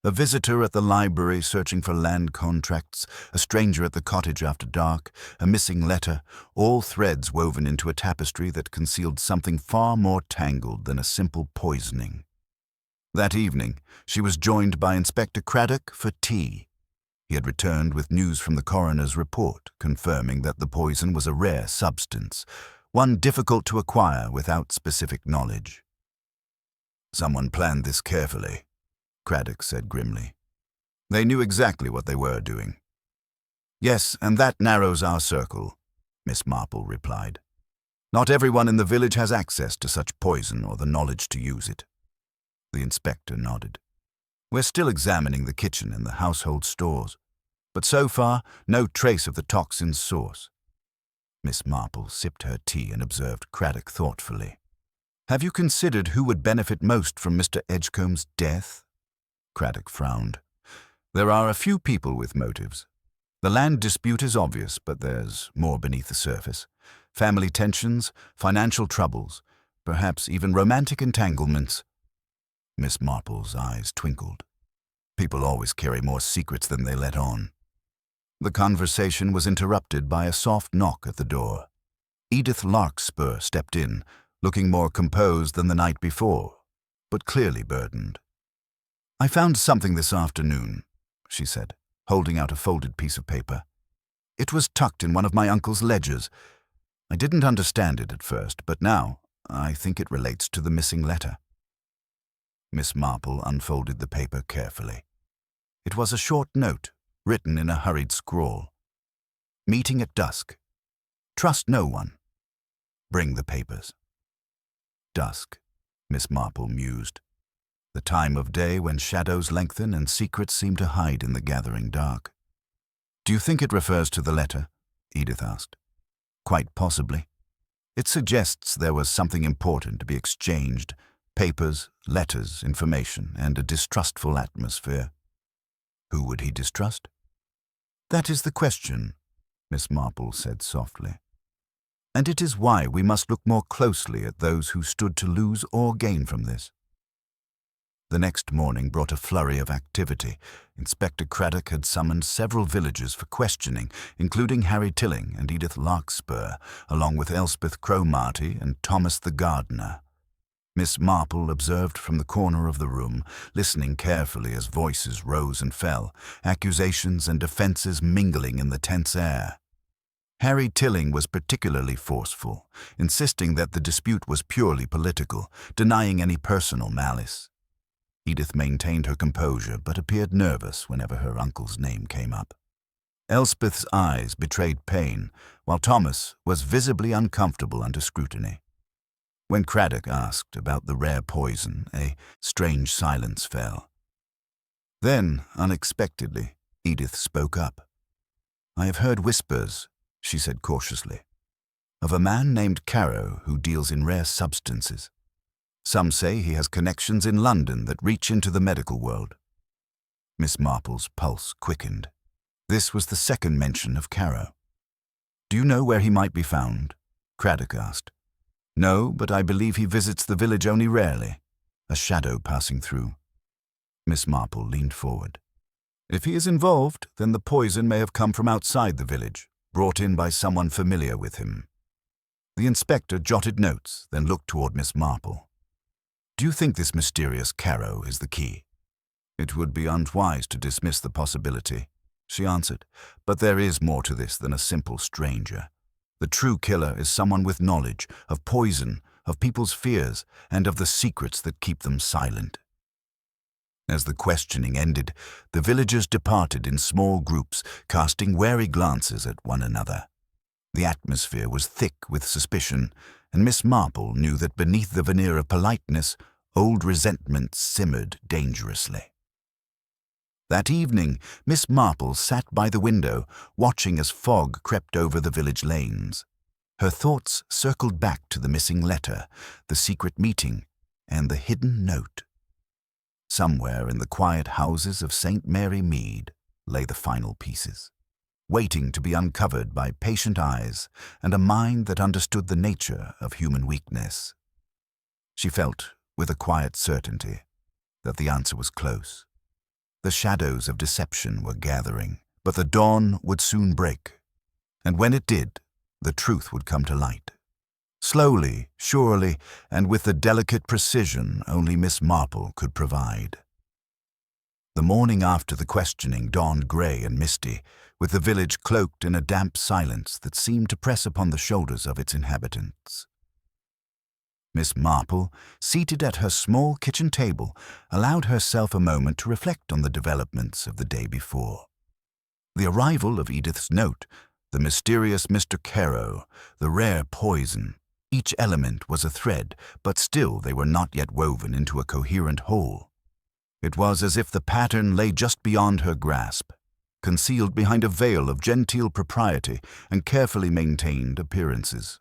S1: A visitor at the library searching for land contracts, a stranger at the cottage after dark, a missing letter, all threads woven into a tapestry that concealed something far more tangled than a simple poisoning. That evening, she was joined by Inspector Craddock for tea. He had returned with news from the coroner's report, confirming that the poison was a rare substance, one difficult to acquire without specific knowledge. "Someone planned this carefully," Craddock said grimly. "They knew exactly what they were doing." "Yes, and that narrows our circle," Miss Marple replied. "Not everyone in the village has access to such poison or the knowledge to use it." The inspector nodded. "We're still examining the kitchen and the household stores, but so far, no trace of the toxin's source." Miss Marple sipped her tea and observed Craddock thoughtfully. "Have you considered who would benefit most from Mr. Edgecombe's death?" Craddock frowned. "There are a few people with motives. The land dispute is obvious, but there's more beneath the surface. Family tensions, financial troubles, perhaps even romantic entanglements." Miss Marple's eyes twinkled. "People always carry more secrets than they let on." The conversation was interrupted by a soft knock at the door. Edith Larkspur stepped in, looking more composed than the night before, but clearly burdened. "I found something this afternoon," she said, holding out a folded piece of paper. "It was tucked in one of my uncle's ledgers. I didn't understand it at first, but now I think it relates to the missing letter." Miss Marple unfolded the paper carefully. It was a short note, written in a hurried scrawl. "Meeting at dusk. Trust no one. Bring the papers." Dusk, Miss Marple mused. The time of day when shadows lengthen and secrets seem to hide in the gathering dark. "Do you think it refers to the letter?" Edith asked. "Quite possibly. It suggests there was something important to be exchanged, papers, letters, information, and a distrustful atmosphere." "Who would he distrust?" "That is the question," Miss Marple said softly. "And it is why we must look more closely at those who stood to lose or gain from this." The next morning brought a flurry of activity. Inspector Craddock had summoned several villagers for questioning, including Harry Tilling and Edith Larkspur, along with Elspeth Cromarty and Thomas the gardener. Miss Marple observed from the corner of the room, listening carefully as voices rose and fell, accusations and defences mingling in the tense air. Harry Tilling was particularly forceful, insisting that the dispute was purely political, denying any personal malice. Edith maintained her composure but appeared nervous whenever her uncle's name came up. Elspeth's eyes betrayed pain, while Thomas was visibly uncomfortable under scrutiny. When Craddock asked about the rare poison, a strange silence fell. Then, unexpectedly, Edith spoke up. "I have heard whispers," she said cautiously, "of a man named Caro who deals in rare substances. Some say he has connections in London that reach into the medical world." Miss Marple's pulse quickened. This was the second mention of Caro. "Do you know where he might be found?" Craddock asked. "No, but I believe he visits the village only rarely. A shadow passing through." Miss Marple leaned forward. "If he is involved, then the poison may have come from outside the village, brought in by someone familiar with him." The inspector jotted notes, then looked toward Miss Marple. "Do you think this mysterious Caro is the key?" "It would be unwise to dismiss the possibility," she answered, "but there is more to this than a simple stranger. The true killer is someone with knowledge of poison, of people's fears, and of the secrets that keep them silent." As the questioning ended, the villagers departed in small groups, casting wary glances at one another. The atmosphere was thick with suspicion, and Miss Marple knew that beneath the veneer of politeness, old resentment simmered dangerously. That evening, Miss Marple sat by the window, watching as fog crept over the village lanes. Her thoughts circled back to the missing letter, the secret meeting, and the hidden note. Somewhere in the quiet houses of St. Mary Mead lay the final pieces, waiting to be uncovered by patient eyes and a mind that understood the nature of human weakness. She felt, with a quiet certainty, that the answer was close. The shadows of deception were gathering, but the dawn would soon break, and when it did, the truth would come to light. Slowly, surely, and with the delicate precision only Miss Marple could provide. The morning after the questioning dawned grey and misty, with the village cloaked in a damp silence that seemed to press upon the shoulders of its inhabitants. Miss Marple, seated at her small kitchen table, allowed herself a moment to reflect on the developments of the day before. The arrival of Edith's note, the mysterious Mr. Caro, the rare poison, each element was a thread, but still they were not yet woven into a coherent whole. It was as if the pattern lay just beyond her grasp, concealed behind a veil of genteel propriety and carefully maintained appearances.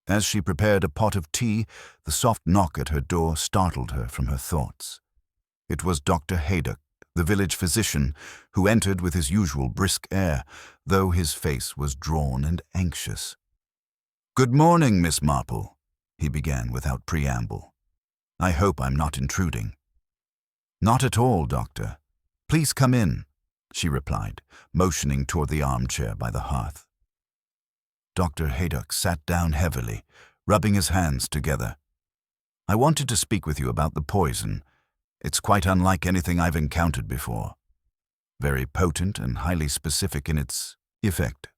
S1: As she prepared a pot of tea, the soft knock at her door startled her from her thoughts. It was Dr. Haydock, the village physician, who entered with his usual brisk air, though his face was drawn and anxious. "Good morning, Miss Marple," he began without preamble. "I hope I'm not intruding." "Not at all, Doctor. Please come in," she replied, motioning toward the armchair by the hearth. Dr. Haydock sat down heavily, rubbing his hands together. "I wanted to speak with you about the poison. It's quite unlike anything I've encountered before. Very potent and highly specific in its effect.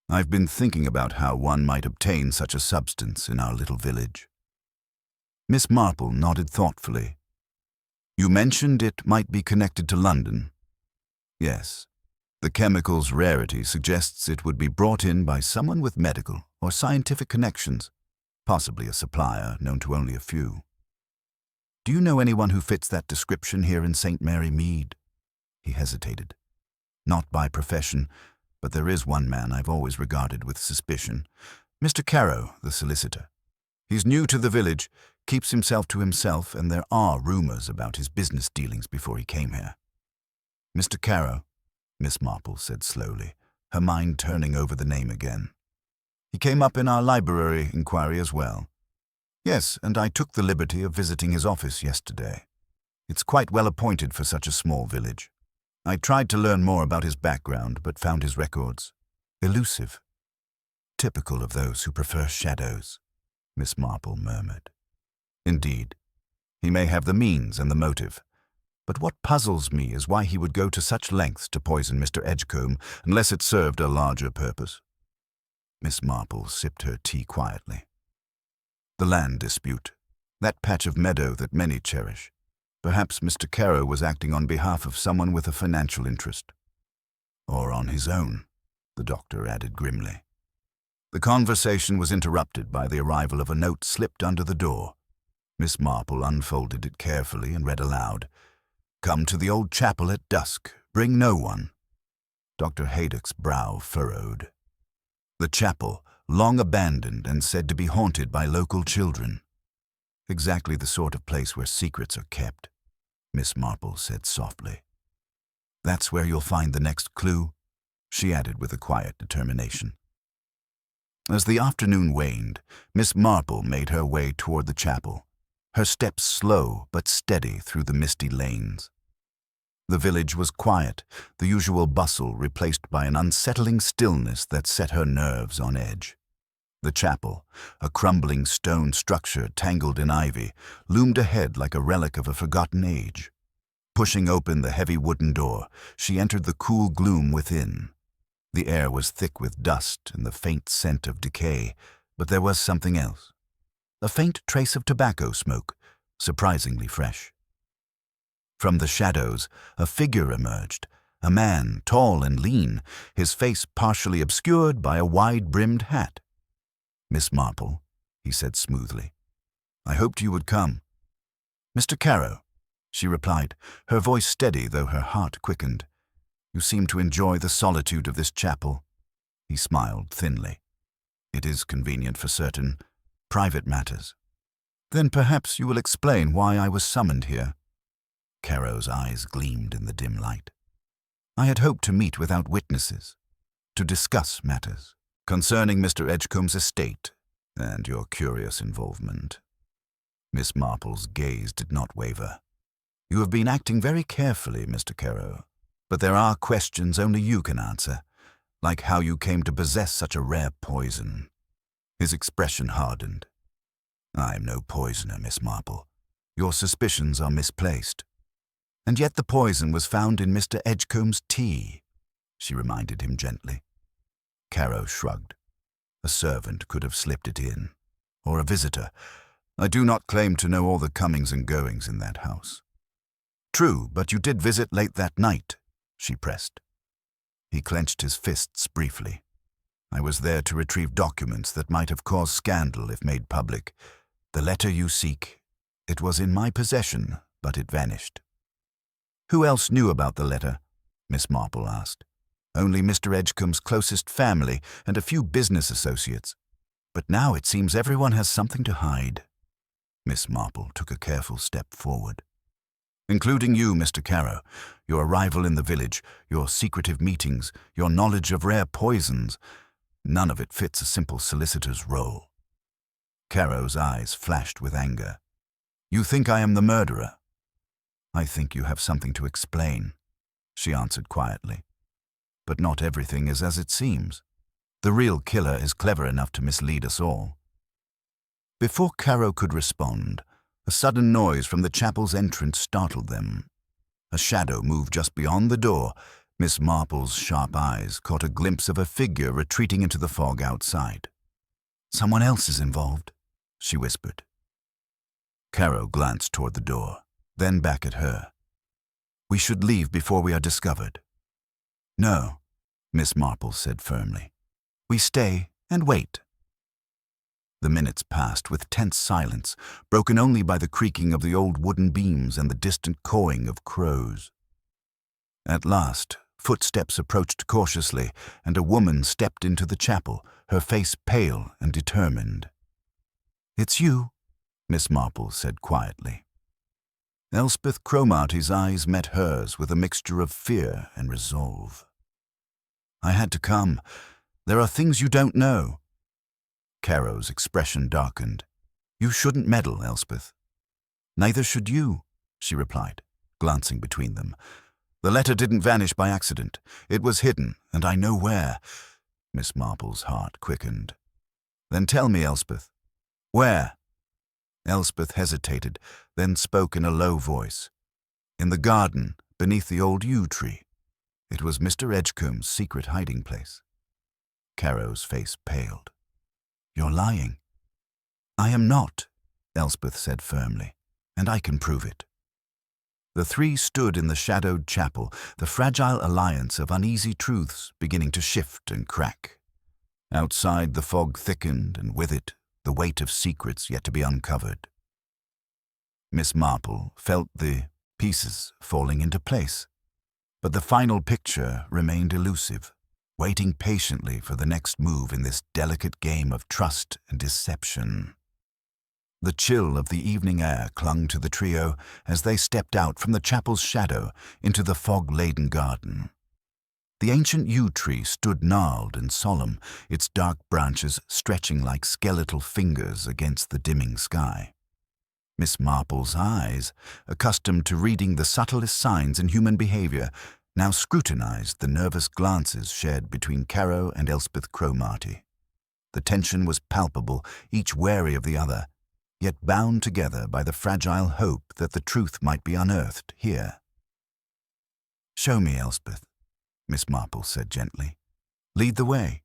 S1: I've been thinking about how one might obtain such a substance in our little village." Miss Marple nodded thoughtfully. "You mentioned it might be connected to London." "Yes. The chemical's rarity suggests it would be brought in by someone with medical or scientific connections, possibly a supplier known to only a few. Do you know anyone who fits that description here in St. Mary Mead?" He hesitated. "Not by profession, but there is one man I've always regarded with suspicion. Mr. Caro, the solicitor. He's new to the village, keeps himself to himself, and there are rumors about his business dealings before he came here." "Mr. Caro," Miss Marple said slowly, her mind turning over the name again. "He came up in our library inquiry as well." "Yes, and I took the liberty of visiting his office yesterday. It's quite well appointed for such a small village. I tried to learn more about his background, but found his records elusive." "Typical of those who prefer shadows," Miss Marple murmured. Indeed, he may have the means and the motive. But what puzzles me is why he would go to such lengths to poison Mr. Edgecombe unless it served a larger purpose. Miss Marple sipped her tea quietly. The land dispute, that patch of meadow that many cherish. Perhaps Mr. Caro was acting on behalf of someone with a financial interest. Or on his own, the doctor added grimly. The conversation was interrupted by the arrival of a note slipped under the door. Miss Marple unfolded it carefully and read aloud. "Come to the old chapel at dusk. Bring no one." Dr. Haydock's brow furrowed. The chapel, long abandoned and said to be haunted by local children. Exactly the sort of place where secrets are kept, Miss Marple said softly. "That's where you'll find the next clue," she added with a quiet determination. As the afternoon waned, Miss Marple made her way toward the chapel, her steps slow but steady through the misty lanes. The village was quiet, the usual bustle replaced by an unsettling stillness that set her nerves on edge. The chapel, a crumbling stone structure tangled in ivy, loomed ahead like a relic of a forgotten age. Pushing open the heavy wooden door, she entered the cool gloom within. The air was thick with dust and the faint scent of decay, but there was something else. A faint trace of tobacco smoke, surprisingly fresh. From the shadows, a figure emerged, a man, tall and lean, his face partially obscured by a wide-brimmed hat. "Miss Marple," he said smoothly. "I hoped you would come." "Mr. Caro," she replied, her voice steady though her heart quickened. "You seem to enjoy the solitude of this chapel." He smiled thinly. "It is convenient for certain private matters." "Then perhaps you will explain why I was summoned here." Caro's eyes gleamed in the dim light. "I had hoped to meet without witnesses, to discuss matters concerning Mr. Edgecombe's estate and your curious involvement." Miss Marple's gaze did not waver. "You have been acting very carefully, Mr. Caro, but there are questions only you can answer, like how you came to possess such a rare poison." His expression hardened. "I am no poisoner, Miss Marple. Your suspicions are misplaced." "And yet the poison was found in Mr. Edgecombe's tea," she reminded him gently. Caro shrugged. "A servant could have slipped it in, or a visitor. I do not claim to know all the comings and goings in that house." "True, but you did visit late that night," she pressed. He clenched his fists briefly. "I was there to retrieve documents that might have caused scandal if made public. The letter you seek, it was in my possession, but it vanished." "Who else knew about the letter?" Miss Marple asked. "Only Mr. Edgecombe's closest family and a few business associates. But now it seems everyone has something to hide." Miss Marple took a careful step forward. "Including you, Mr. Caro, your arrival in the village, your secretive meetings, your knowledge of rare poisons. None of it fits a simple solicitor's role." Caro's eyes flashed with anger. "You think I am the murderer?" "I think you have something to explain," she answered quietly. "But not everything is as it seems. The real killer is clever enough to mislead us all." Before Caro could respond, a sudden noise from the chapel's entrance startled them. A shadow moved just beyond the door. Miss Marple's sharp eyes caught a glimpse of a figure retreating into the fog outside. "Someone else is involved," she whispered. Caro glanced toward the door, then back at her. "We should leave before we are discovered." "No," Miss Marple said firmly. "We stay and wait." The minutes passed with tense silence, broken only by the creaking of the old wooden beams and the distant cawing of crows. At last, footsteps approached cautiously, and a woman stepped into the chapel, her face pale and determined. "It's you," Miss Marple said quietly. Elspeth Cromarty's eyes met hers with a mixture of fear and resolve. "I had to come. There are things you don't know." Caro's expression darkened. "You shouldn't meddle, Elspeth." "Neither should you," she replied, glancing between them. "The letter didn't vanish by accident. It was hidden, and I know where." Miss Marple's heart quickened. "Then tell me, Elspeth. Where?" Elspeth hesitated, then spoke in a low voice. In the garden, beneath the old yew tree. It was Mr. Edgcomb's secret hiding place. Caro's face paled. "You're lying." "I am not," Elspeth said firmly, "and I can prove it." The three stood in the shadowed chapel, the fragile alliance of uneasy truths beginning to shift and crack. Outside, the fog thickened, and with it, the weight of secrets yet to be uncovered. Miss Marple felt the pieces falling into place, but the final picture remained elusive, waiting patiently for the next move in this delicate game of trust and deception. The chill of the evening air clung to the trio as they stepped out from the chapel's shadow into the fog-laden garden. The ancient yew tree stood gnarled and solemn, its dark branches stretching like skeletal fingers against the dimming sky. Miss Marple's eyes, accustomed to reading the subtlest signs in human behavior, now scrutinized the nervous glances shared between Caro and Elspeth Cromarty. The tension was palpable, each wary of the other, yet bound together by the fragile hope that the truth might be unearthed here. "Show me, Elspeth," Miss Marple said gently. "Lead the way."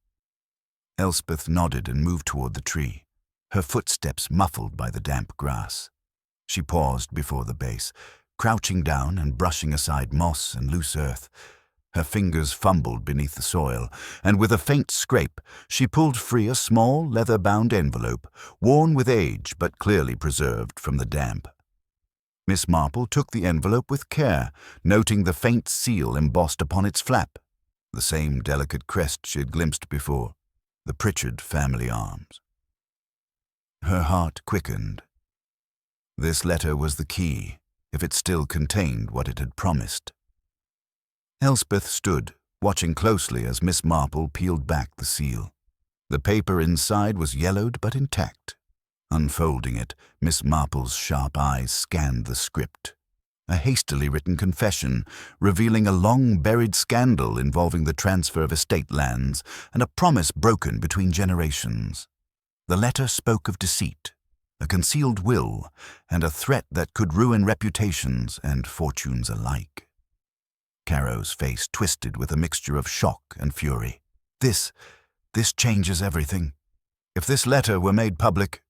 S1: Elspeth nodded and moved toward the tree, her footsteps muffled by the damp grass. She paused before the base, crouching down and brushing aside moss and loose earth. Her fingers fumbled beneath the soil, and with a faint scrape, she pulled free a small, leather-bound envelope, worn with age but clearly preserved from the damp. Miss Marple took the envelope with care, noting the faint seal embossed upon its flap, the same delicate crest she had glimpsed before, the Pritchard family arms. Her heart quickened. This letter was the key, if it still contained what it had promised. Elspeth stood, watching closely as Miss Marple peeled back the seal. The paper inside was yellowed but intact. Unfolding it, Miss Marple's sharp eyes scanned the script. A hastily written confession, revealing a long-buried scandal involving the transfer of estate lands and a promise broken between generations. The letter spoke of deceit, a concealed will, and a threat that could ruin reputations and fortunes alike. Caro's face twisted with a mixture of shock and fury. This changes everything. If this letter were made public,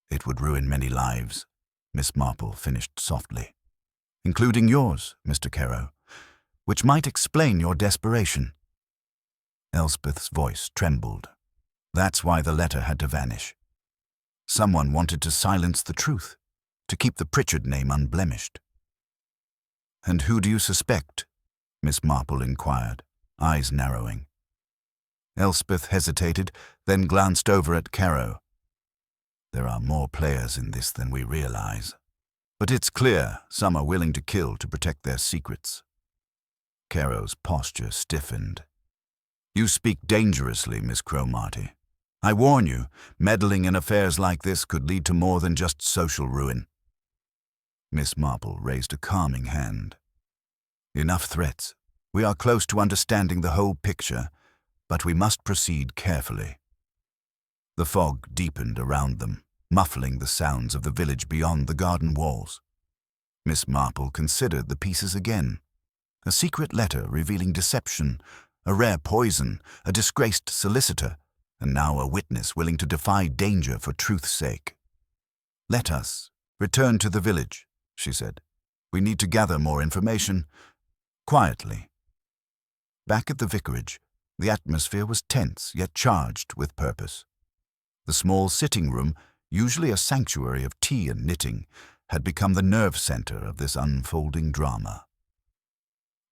S1: it would ruin many lives," Miss Marple finished softly. "Including yours, Mr. Caro, which might explain your desperation." Elspeth's voice trembled. That's why the letter had to vanish. Someone wanted to silence the truth, to keep the Pritchard name unblemished. "And who do you suspect?" Miss Marple inquired, eyes narrowing. Elspeth hesitated, then glanced over at Caro. "There are more players in this than we realize. But it's clear some are willing to kill to protect their secrets." Caro's posture stiffened. "You speak dangerously, Miss Cromarty. I warn you, meddling in affairs like this could lead to more than just social ruin." Miss Marple raised a calming hand. "Enough threats. We are close to understanding the whole picture, but we must proceed carefully." The fog deepened around them, muffling the sounds of the village beyond the garden walls. Miss Marple considered the pieces again. A secret letter revealing deception, a rare poison, a disgraced solicitor, and now a witness willing to defy danger for truth's sake. "Let us return to the village," she said. "We need to gather more information, quietly." Back at the vicarage, the atmosphere was tense yet charged with purpose. The small sitting room, usually a sanctuary of tea and knitting, had become the nerve center of this unfolding drama.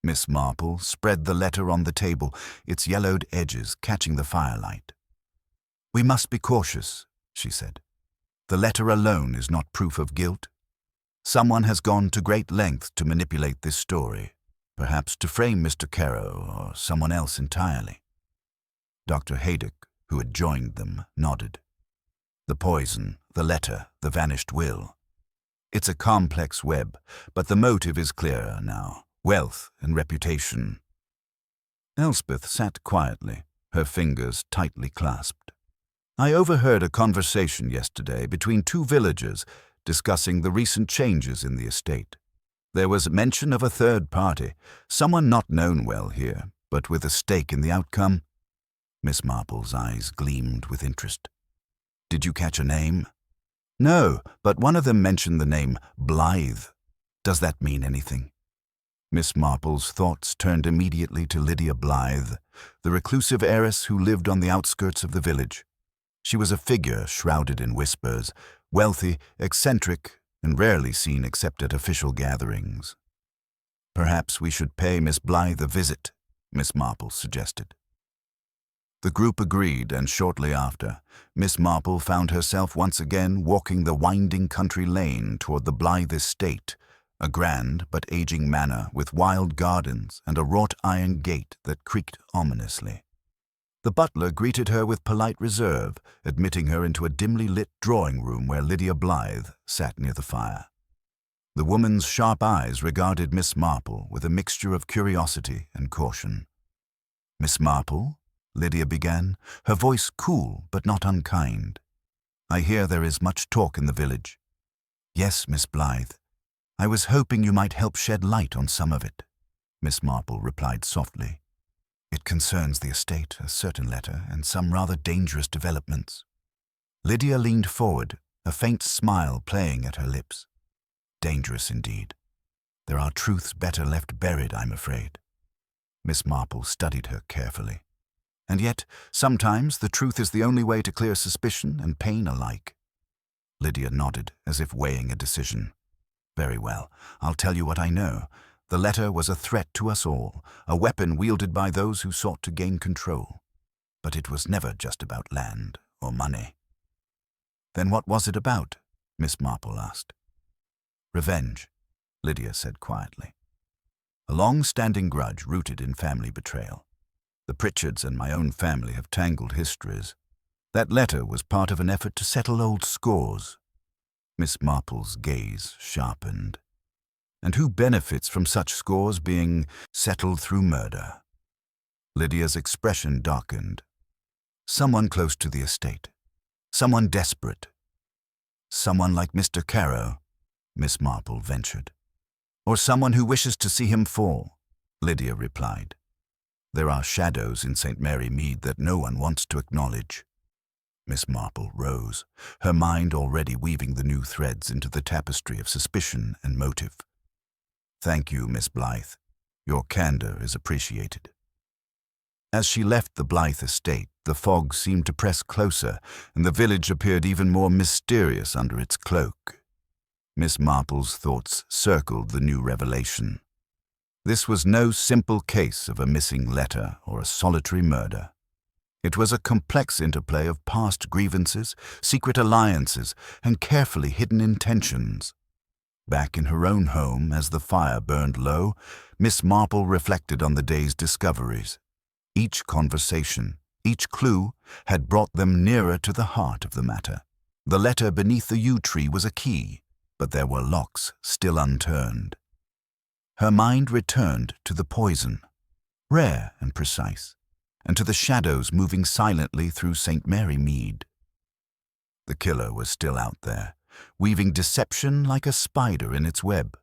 S1: Miss Marple spread the letter on the table, its yellowed edges catching the firelight. "We must be cautious," she said. "The letter alone is not proof of guilt. Someone has gone to great lengths to manipulate this story, perhaps to frame Mr. Caro or someone else entirely." Dr. Haydock, who had joined them, nodded. "The poison, the letter, the vanished will. It's a complex web, but the motive is clearer now. Wealth and reputation." Elspeth sat quietly, her fingers tightly clasped. "I overheard a conversation yesterday between two villagers discussing the recent changes in the estate. There was mention of a third party, someone not known well here, but with a stake in the outcome. Miss Marple's eyes gleamed with interest. "Did you catch a name?" "No, but one of them mentioned the name Blythe. Does that mean anything?" Miss Marple's thoughts turned immediately to Lydia Blythe, the reclusive heiress who lived on the outskirts of the village. She was a figure shrouded in whispers, wealthy, eccentric, and rarely seen except at official gatherings. "Perhaps we should pay Miss Blythe a visit," Miss Marple suggested. The group agreed, and shortly after, Miss Marple found herself once again walking the winding country lane toward the Blythe estate, a grand but aging manor with wild gardens and a wrought iron gate that creaked ominously. The butler greeted her with polite reserve, admitting her into a dimly lit drawing-room where Lydia Blythe sat near the fire. The woman's sharp eyes regarded Miss Marple with a mixture of curiosity and caution. "Miss Marple?" Lydia began, her voice cool but not unkind. "I hear there is much talk in the village." "Yes, Miss Blythe. I was hoping you might help shed light on some of it," Miss Marple replied softly. "It concerns the estate, a certain letter, and some rather dangerous developments." Lydia leaned forward, a faint smile playing at her lips. "Dangerous indeed. There are truths better left buried, I'm afraid." Miss Marple studied her carefully. "And yet, sometimes the truth is the only way to clear suspicion and pain alike." Lydia nodded, as if weighing a decision. "Very well, I'll tell you what I know. The letter was a threat to us all, a weapon wielded by those who sought to gain control. But it was never just about land or money." "Then what was it about?" Miss Marple asked. "Revenge," Lydia said quietly. "A long-standing grudge rooted in family betrayal. The Pritchards and my own family have tangled histories. That letter was part of an effort to settle old scores." Miss Marple's gaze sharpened. "And who benefits from such scores being settled through murder?" Lydia's expression darkened. "Someone close to the estate. Someone desperate. Someone like Mr. Carow," Miss Marple ventured. "Or someone who wishes to see him fall," Lydia replied. "There are shadows in St. Mary Mead that no one wants to acknowledge." Miss Marple rose, her mind already weaving the new threads into the tapestry of suspicion and motive. "Thank you, Miss Blythe. Your candor is appreciated." As she left the Blythe estate, the fog seemed to press closer, and the village appeared even more mysterious under its cloak. Miss Marple's thoughts circled the new revelation. This was no simple case of a missing letter or a solitary murder. It was a complex interplay of past grievances, secret alliances, and carefully hidden intentions. Back in her own home, as the fire burned low, Miss Marple reflected on the day's discoveries. Each conversation, each clue, had brought them nearer to the heart of the matter. The letter beneath the yew tree was a key, but there were locks still unturned. Her mind returned to the poison, rare and precise, and to the shadows moving silently through St. Mary Mead. The killer was still out there, weaving deception like a spider in its web.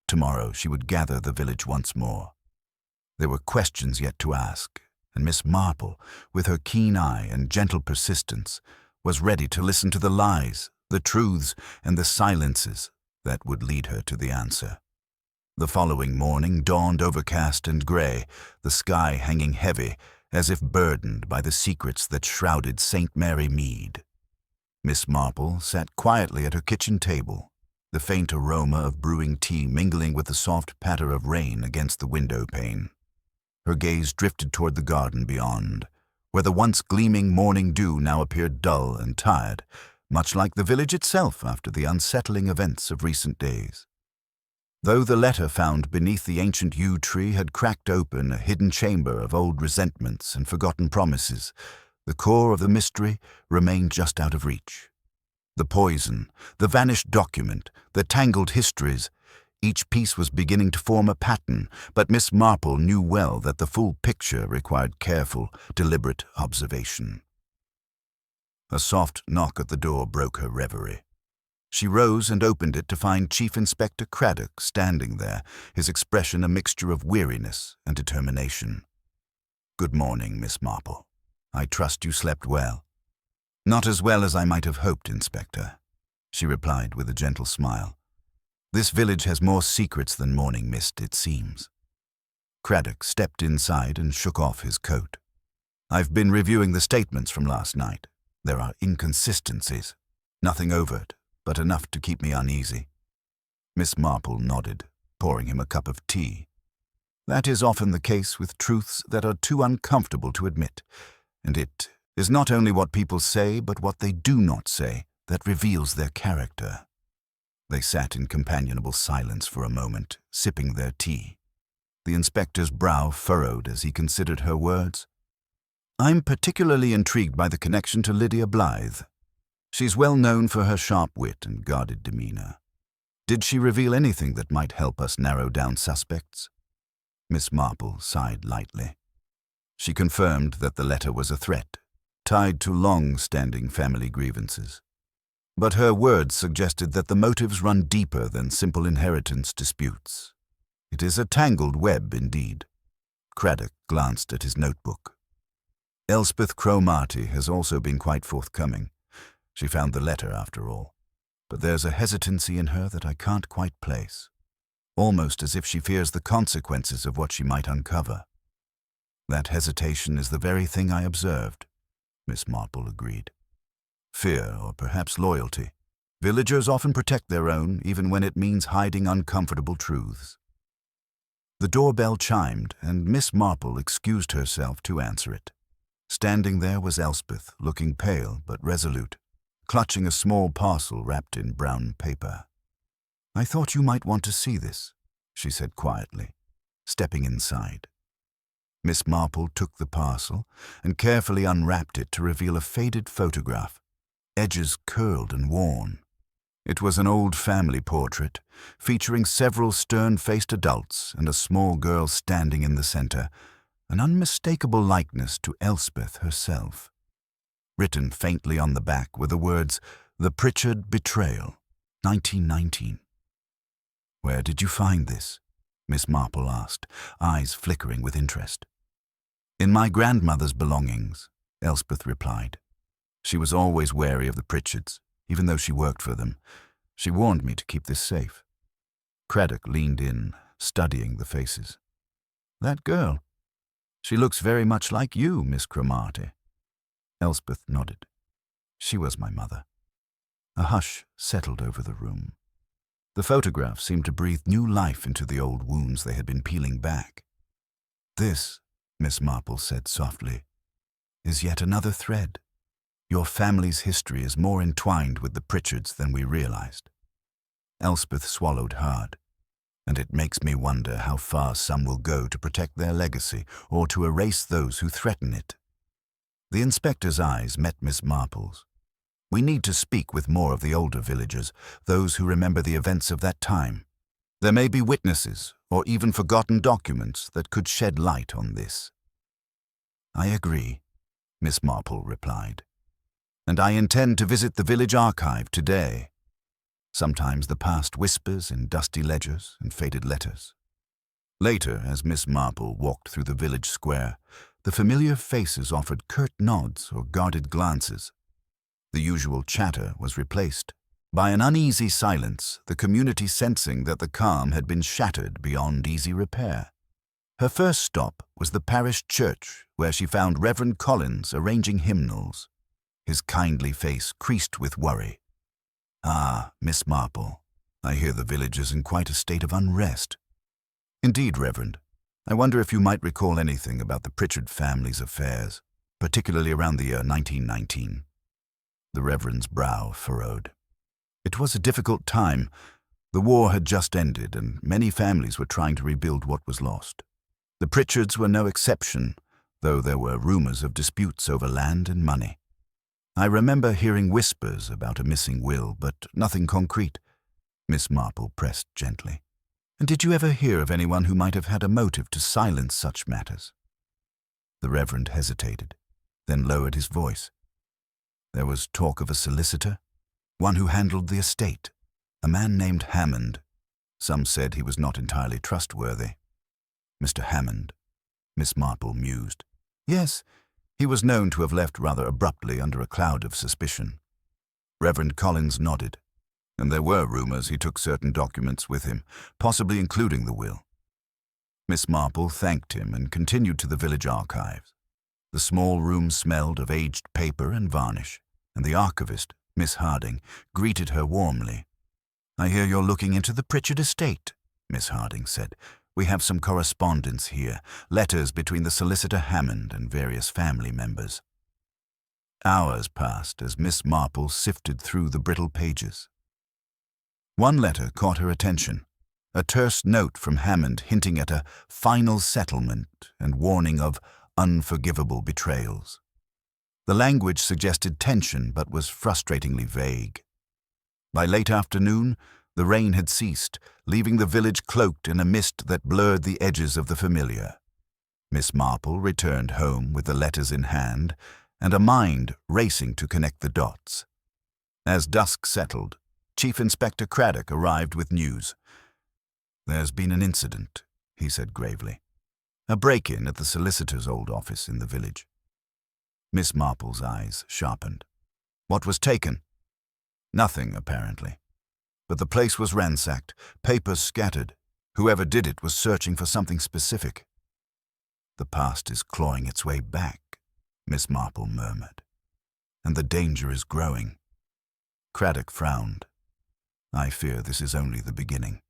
S1: Tomorrow she would gather the village once more. There were questions yet to ask, and Miss Marple, with her keen eye and gentle persistence, was ready to listen to the lies, the truths, and the silences that would lead her to the answer. The following morning dawned overcast and gray, the sky hanging heavy, as if burdened by the secrets that shrouded St. Mary Mead. Miss Marple sat quietly at her kitchen table, the faint aroma of brewing tea mingling with the soft patter of rain against the window pane. Her gaze drifted toward the garden beyond, where the once gleaming morning dew now appeared dull and tired, much like the village itself after the unsettling events of recent days. Though the letter found beneath the ancient yew tree had cracked open a hidden chamber of old resentments and forgotten promises, the core of the mystery remained just out of reach. The poison, the vanished document, the tangled histories, each piece was beginning to form a pattern, but Miss Marple knew well that the full picture required careful, deliberate observation. A soft knock at the door broke her reverie. She rose and opened it to find Chief Inspector Craddock standing there, his expression a mixture of weariness and determination. "Good morning, Miss Marple. I trust you slept well." "Not as well as I might have hoped, Inspector," she replied with a gentle smile. "This village has more secrets than morning mist, it seems." Craddock stepped inside and shook off his coat. "I've been reviewing the statements from last night. There are inconsistencies. Nothing overt, but enough to keep me uneasy." Miss Marple nodded, pouring him a cup of tea. "That is often the case with truths that are too uncomfortable to admit, and it is not only what people say but what they do not say that reveals their character." They sat in companionable silence for a moment, sipping their tea. The inspector's brow furrowed as he considered her words. "I'm particularly intrigued by the connection to Lydia Blythe. She's well known for her sharp wit and guarded demeanor. Did she reveal anything that might help us narrow down suspects?" Miss Marple sighed lightly. She confirmed that the letter was a threat, tied to long-standing family grievances. But her words suggested that the motives run deeper than simple inheritance disputes. "It is a tangled web indeed." Craddock glanced at his notebook. "Elspeth Cromarty has also been quite forthcoming. She found the letter after all. But there's a hesitancy in her that I can't quite place. Almost as if she fears the consequences of what she might uncover." "That hesitation is the very thing I observed," Miss Marple agreed. "Fear, or perhaps loyalty. Villagers often protect their own, even when it means hiding uncomfortable truths." The doorbell chimed, and Miss Marple excused herself to answer it. Standing there was Elspeth, looking pale but resolute, clutching a small parcel wrapped in brown paper. "I thought you might want to see this," she said quietly, stepping inside. Miss Marple took the parcel and carefully unwrapped it to reveal a faded photograph, edges curled and worn. It was an old family portrait, featuring several stern-faced adults and a small girl standing in the center, an unmistakable likeness to Elspeth herself. Written faintly on the back were the words, "The Pritchard Betrayal, 1919. "Where did you find this?" Miss Marple asked, eyes flickering with interest. "In my grandmother's belongings," Elspeth replied. "She was always wary of the Pritchards, even though she worked for them. She warned me to keep this safe." Craddock leaned in, studying the faces. "That girl. She looks very much like you, Miss Cromarty." Elspeth nodded. "She was my mother." A hush settled over the room. The photograph seemed to breathe new life into the old wounds they had been peeling back. "This," Miss Marple said softly, "is yet another thread. Your family's history is more entwined with the Pritchards than we realized." Elspeth swallowed hard. "And it makes me wonder how far some will go to protect their legacy or to erase those who threaten it." The inspector's eyes met Miss Marple's. "We need to speak with more of the older villagers, those who remember the events of that time. There may be witnesses or even forgotten documents that could shed light on this." "I agree," Miss Marple replied. "And I intend to visit the village archive today. Sometimes the past whispers in dusty ledgers and faded letters." Later, as Miss Marple walked through the village square, the familiar faces offered curt nods or guarded glances. The usual chatter was replaced by an uneasy silence, the community sensing that the calm had been shattered beyond easy repair. Her first stop was the parish church, where she found Reverend Collins arranging hymnals. His kindly face creased with worry. "Ah, Miss Marple, I hear the village is in quite a state of unrest." "Indeed, Reverend. I wonder if you might recall anything about the Pritchard family's affairs, particularly around the year 1919. The Reverend's brow furrowed. It was a difficult time. The war had just ended, and many families were trying to rebuild what was lost. The Pritchards were no exception, though there were rumors of disputes over land and money. I remember hearing whispers about a missing will, but nothing concrete." Miss Marple pressed gently. "And did you ever hear of anyone who might have had a motive to silence such matters?" The Reverend hesitated, then lowered his voice. "There was talk of a solicitor, one who handled the estate, a man named Hammond. Some said he was not entirely trustworthy. Mr. Hammond, Miss Marple mused. Yes, he was known to have left rather abruptly under a cloud of suspicion. Reverend Collins nodded, and there were rumors he took certain documents with him, possibly including the will. Miss Marple thanked him and continued to the village archives. The small room smelled of aged paper and varnish, and the archivist, Miss Harding, greeted her warmly. "I hear you're looking into the Pritchard estate," Miss Harding said. "We have some correspondence here, letters between the solicitor Hammond and various family members." Hours passed as Miss Marple sifted through the brittle pages. One letter caught her attention, a terse note from Hammond hinting at a final settlement and warning of unforgivable betrayals. The language suggested tension but was frustratingly vague. By late afternoon, the rain had ceased, leaving the village cloaked in a mist that blurred the edges of the familiar. Miss Marple returned home with the letters in hand and a mind racing to connect the dots. As dusk settled, Chief Inspector Craddock arrived with news. "There's been an incident," he said gravely. "A break-in at the solicitor's old office in the village." Miss Marple's eyes sharpened. "What was taken?" "Nothing, apparently. But the place was ransacked, papers scattered. Whoever did it was searching for something specific." "The past is clawing its way back," Miss Marple murmured. "And the danger is growing." Craddock frowned. "I fear this is only the beginning.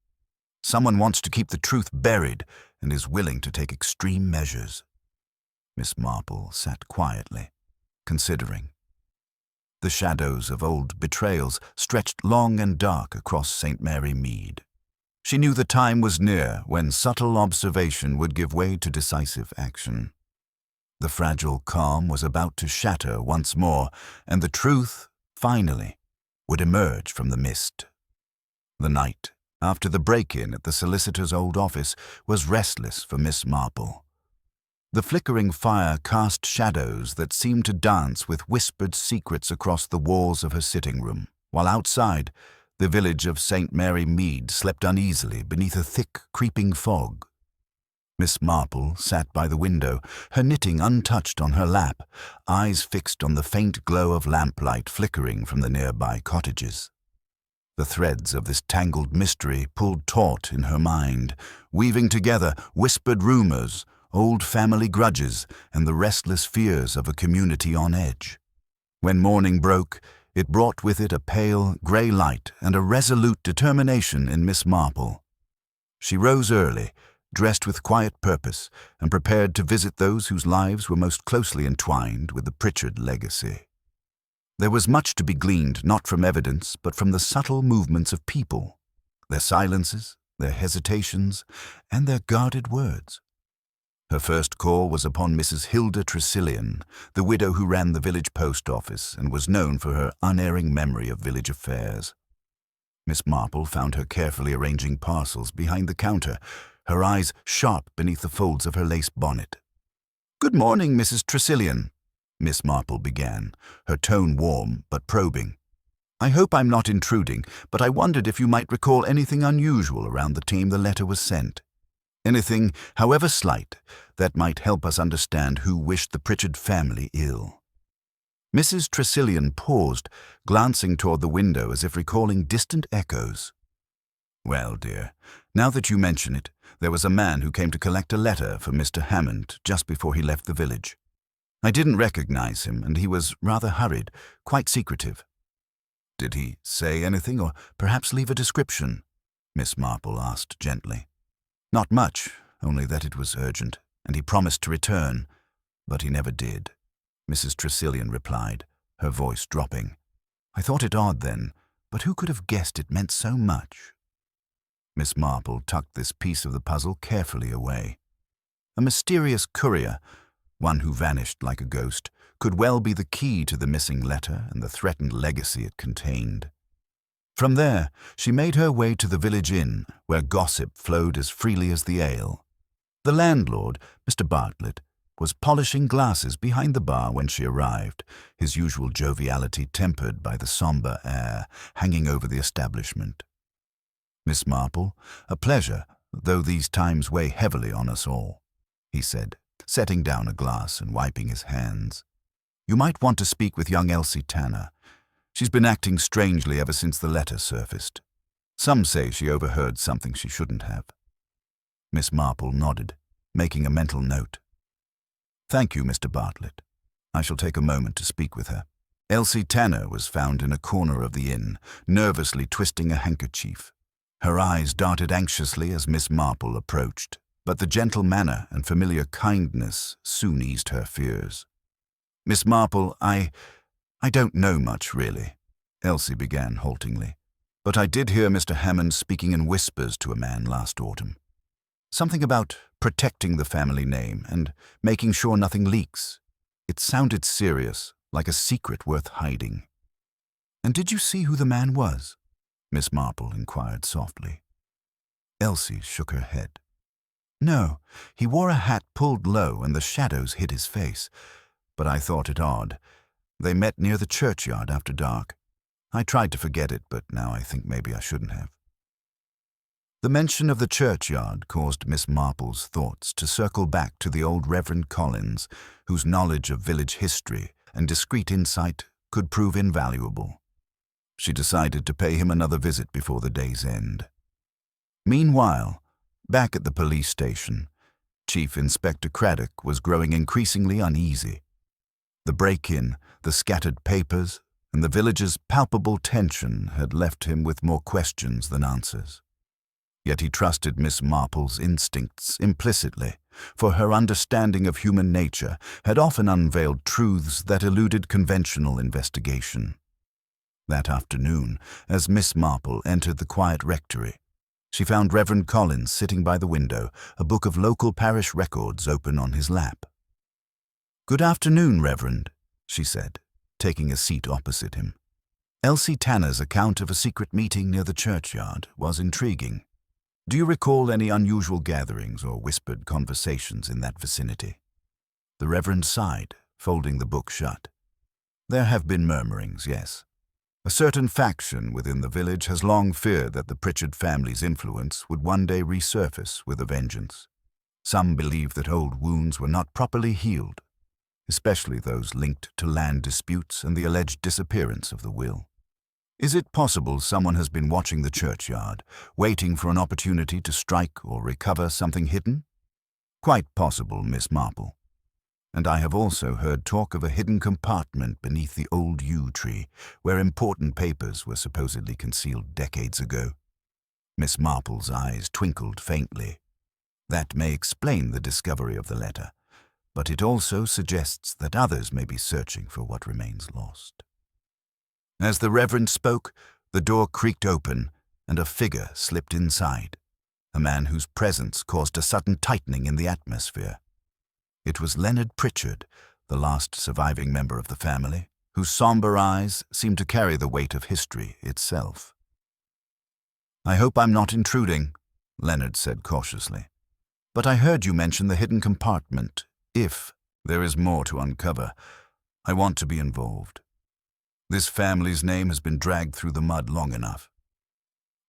S1: Someone wants to keep the truth buried and is willing to take extreme measures." Miss Marple sat quietly, considering. The shadows of old betrayals stretched long and dark across St. Mary Mead. She knew the time was near when subtle observation would give way to decisive action. The fragile calm was about to shatter once more, and the truth, finally, would emerge from the mist. The night, after the break-in at the solicitor's old office, was restless for Miss Marple. The flickering fire cast shadows that seemed to dance with whispered secrets across the walls of her sitting room, while outside, the village of St. Mary Mead slept uneasily beneath a thick, creeping fog. Miss Marple sat by the window, her knitting untouched on her lap, eyes fixed on the faint glow of lamplight flickering from the nearby cottages. The threads of this tangled mystery pulled taut in her mind, weaving together whispered rumors, old family grudges, and the restless fears of a community on edge. When morning broke, it brought with it a pale, grey light and a resolute determination in Miss Marple. She rose early, dressed with quiet purpose, and prepared to visit those whose lives were most closely entwined with the Pritchard legacy. There was much to be gleaned not from evidence, but from the subtle movements of people, their silences, their hesitations, and their guarded words. Her first call was upon Mrs. Hilda Tressilian, the widow who ran the village post office and was known for her unerring memory of village affairs. Miss Marple found her carefully arranging parcels behind the counter, her eyes sharp beneath the folds of her lace bonnet. "Good morning, Mrs. Tressilian," Miss Marple began, her tone warm but probing. "I hope I'm not intruding, but I wondered if you might recall anything unusual around the time the letter was sent. Anything, however slight, that might help us understand who wished the Pritchard family ill." Mrs. Tressilian paused, glancing toward the window as if recalling distant echoes. "Well, dear, now that you mention it, there was a man who came to collect a letter for Mr. Hammond just before he left the village. I didn't recognize him, and he was rather hurried, quite secretive." "Did he say anything, or perhaps leave a description?" Miss Marple asked gently. "Not much, only that it was urgent, and he promised to return, but he never did," Mrs. Tressilian replied, her voice dropping. "I thought it odd then, but who could have guessed it meant so much?" Miss Marple tucked this piece of the puzzle carefully away. A mysterious courier, one who vanished like a ghost, could well be the key to the missing letter and the threatened legacy it contained. From there, she made her way to the village inn, where gossip flowed as freely as the ale. The landlord, Mr. Bartlett, was polishing glasses behind the bar when she arrived, his usual joviality tempered by the sombre air hanging over the establishment. "Miss Marple, a pleasure, though these times weigh heavily on us all," he said, setting down a glass and wiping his hands. "You might want to speak with young Elsie Tanner. She's been acting strangely ever since the letter surfaced. Some say she overheard something she shouldn't have." Miss Marple nodded, making a mental note. "Thank you, Mr. Bartlett. I shall take a moment to speak with her." Elsie Tanner was found in a corner of the inn, nervously twisting a handkerchief. Her eyes darted anxiously as Miss Marple approached, but the gentle manner and familiar kindness soon eased her fears. "Miss Marple, I don't know much, really," Elsie began haltingly, "but I did hear Mr. Hammond speaking in whispers to a man last autumn. Something about protecting the family name and making sure nothing leaks. It sounded serious, like a secret worth hiding." "And did you see who the man was?" Miss Marple inquired softly. Elsie shook her head. "No, he wore a hat pulled low and the shadows hid his face, but I thought it odd. They met near the churchyard after dark. I tried to forget it, but now I think maybe I shouldn't have." The mention of the churchyard caused Miss Marple's thoughts to circle back to the old Reverend Collins, whose knowledge of village history and discreet insight could prove invaluable. She decided to pay him another visit before the day's end. Meanwhile, back at the police station, Chief Inspector Craddock was growing increasingly uneasy. The break-in, the scattered papers, and the village's palpable tension had left him with more questions than answers. Yet he trusted Miss Marple's instincts implicitly, for her understanding of human nature had often unveiled truths that eluded conventional investigation. That afternoon, as Miss Marple entered the quiet rectory, she found Reverend Collins sitting by the window, a book of local parish records open on his lap. "Good afternoon, Reverend," she said, taking a seat opposite him. Elsie Tanner's account of a secret meeting near the churchyard was intriguing. Do you recall any unusual gatherings or whispered conversations in that vicinity? The Reverend sighed, folding the book shut. There have been murmurings, yes. A certain faction within the village has long feared that the Pritchard family's influence would one day resurface with a vengeance. Some believe that old wounds were not properly healed, especially those linked to land disputes and the alleged disappearance of the will. Is it possible someone has been watching the churchyard, waiting for an opportunity to strike or recover something hidden? Quite possible, Miss Marple. And I have also heard talk of a hidden compartment beneath the old yew tree, where important papers were supposedly concealed decades ago. Miss Marple's eyes twinkled faintly. That may explain the discovery of the letter, but it also suggests that others may be searching for what remains lost. As the Reverend spoke, the door creaked open and a figure slipped inside, a man whose presence caused a sudden tightening in the atmosphere. It was Leonard Pritchard, the last surviving member of the family, whose somber eyes seemed to carry the weight of history itself. "I hope I'm not intruding," Leonard said cautiously, "but I heard you mention the hidden compartment. If there is more to uncover, I want to be involved. This family's name has been dragged through the mud long enough."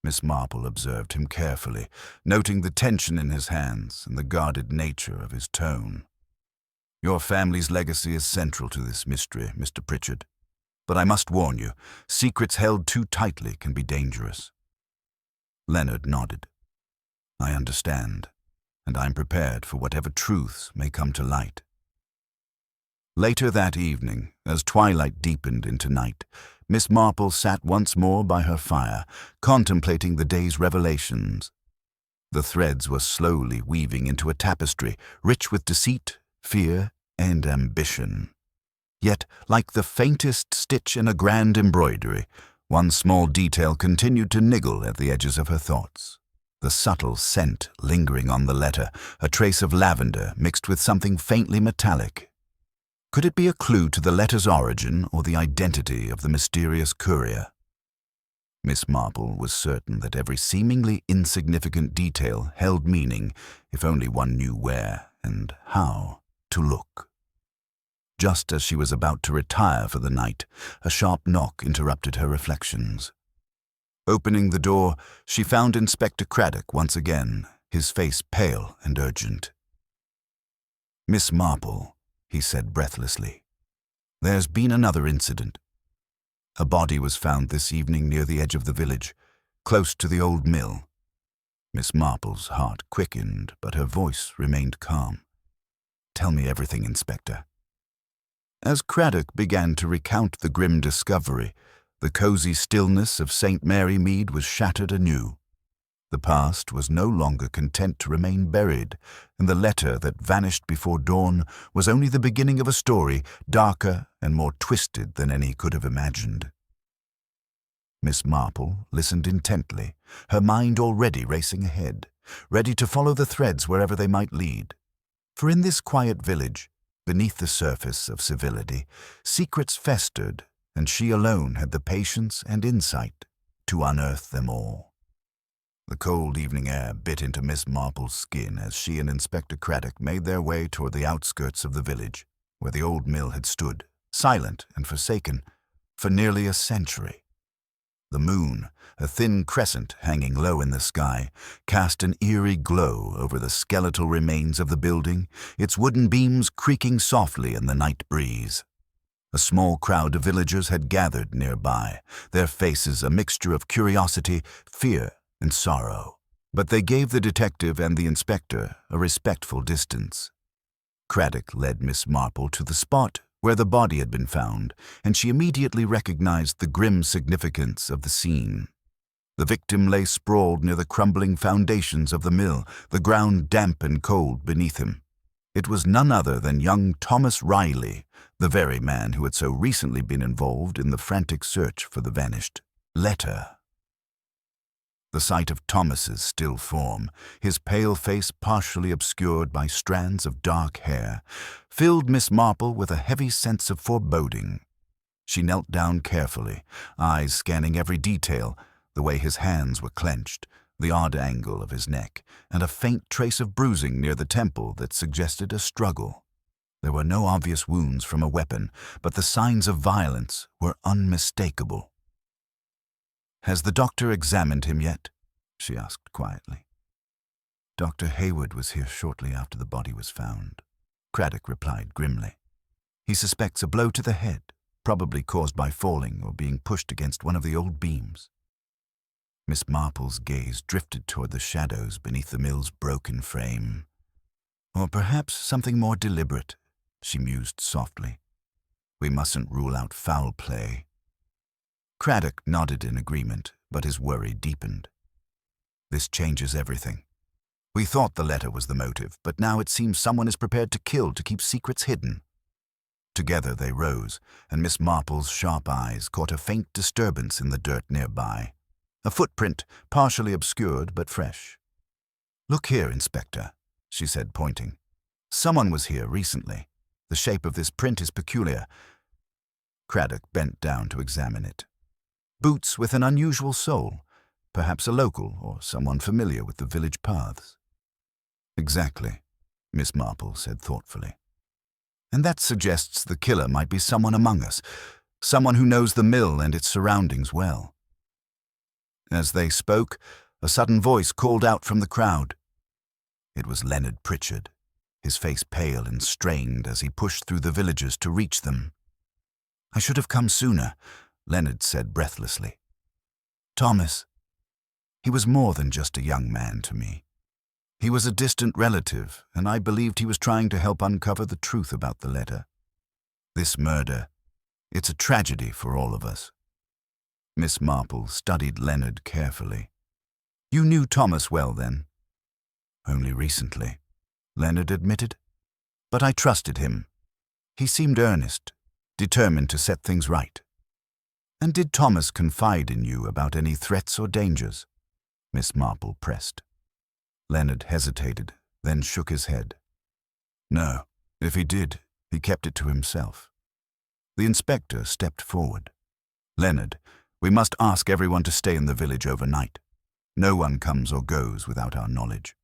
S1: Miss Marple observed him carefully, noting the tension in his hands and the guarded nature of his tone. "Your family's legacy is central to this mystery, Mr. Pritchard. But I must warn you, secrets held too tightly can be dangerous." Leonard nodded. "I understand, and I'm prepared for whatever truths may come to light." Later that evening, as twilight deepened into night, Miss Marple sat once more by her fire, contemplating the day's revelations. The threads were slowly weaving into a tapestry, rich with deceit, fear, and ambition. Yet, like the faintest stitch in a grand embroidery, one small detail continued to niggle at the edges of her thoughts. The subtle scent lingering on the letter, a trace of lavender mixed with something faintly metallic. Could it be a clue to the letter's origin or the identity of the mysterious courier? Miss Marple was certain that every seemingly insignificant detail held meaning, if only one knew where and how. to look. Just as she was about to retire for the night, a sharp knock interrupted her reflections. Opening the door, she found Inspector Craddock once again, his face pale and urgent. "Miss Marple," he said breathlessly, "there's been another incident. A body was found this evening near the edge of the village, close to the old mill." Miss Marple's heart quickened, but her voice remained calm. "Tell me everything, Inspector." As Craddock began to recount the grim discovery, the cozy stillness of St. Mary Mead was shattered anew. The past was no longer content to remain buried, and the letter that vanished before dawn was only the beginning of a story darker and more twisted than any could have imagined. Miss Marple listened intently, her mind already racing ahead, ready to follow the threads wherever they might lead. For in this quiet village, beneath the surface of civility, secrets festered, and she alone had the patience and insight to unearth them all. The cold evening air bit into Miss Marple's skin as she and Inspector Craddock made their way toward the outskirts of the village, where the old mill had stood, silent and forsaken, for nearly a century. The moon, a thin crescent hanging low in the sky, cast an eerie glow over the skeletal remains of the building, its wooden beams creaking softly in the night breeze. A small crowd of villagers had gathered nearby, their faces a mixture of curiosity, fear, and sorrow. But they gave the detective and the inspector a respectful distance. Craddock led Miss Marple to the spot where the body had been found, and she immediately recognized the grim significance of the scene. The victim lay sprawled near the crumbling foundations of the mill, the ground damp and cold beneath him. It was none other than young Thomas Riley, the very man who had so recently been involved in the frantic search for the vanished letter. The sight of Thomas's still form, his pale face partially obscured by strands of dark hair, filled Miss Marple with a heavy sense of foreboding. She knelt down carefully, eyes scanning every detail, the way his hands were clenched, the odd angle of his neck, and a faint trace of bruising near the temple that suggested a struggle. There were no obvious wounds from a weapon, but the signs of violence were unmistakable. "Has the doctor examined him yet?" she asked quietly. "Dr. Hayward was here shortly after the body was found," Craddock replied grimly. "He suspects a blow to the head, probably caused by falling or being pushed against one of the old beams." Miss Marple's gaze drifted toward the shadows beneath the mill's broken frame. "Or perhaps something more deliberate," she mused softly. "We mustn't rule out foul play." Craddock nodded in agreement, but his worry deepened. "This changes everything. We thought the letter was the motive, but now it seems someone is prepared to kill to keep secrets hidden." Together they rose, and Miss Marple's sharp eyes caught a faint disturbance in the dirt nearby. A footprint, partially obscured but fresh. "Look here, Inspector," she said, pointing. "Someone was here recently. The shape of this print is peculiar." Craddock bent down to examine it. Boots with an unusual sole, perhaps a local or someone familiar with the village paths. "Exactly," Miss Marple said thoughtfully. "And that suggests the killer might be someone among us, someone who knows the mill and its surroundings well." As they spoke, a sudden voice called out from the crowd. It was Leonard Pritchard, his face pale and strained as he pushed through the villagers to reach them. "I should have come sooner," Leonard said breathlessly. "Thomas. He was more than just a young man to me. He was a distant relative, and I believed he was trying to help uncover the truth about the letter. This murder, it's a tragedy for all of us." Miss Marple studied Leonard carefully. "You knew Thomas well, then?" "Only recently," Leonard admitted. "But I trusted him. He seemed earnest, determined to set things right." "And did Thomas confide in you about any threats or dangers?" Miss Marple pressed. Leonard hesitated, then shook his head. "No, if he did, he kept it to himself." The inspector stepped forward. "Leonard, we must ask everyone to stay in the village overnight. No one comes or goes without our knowledge."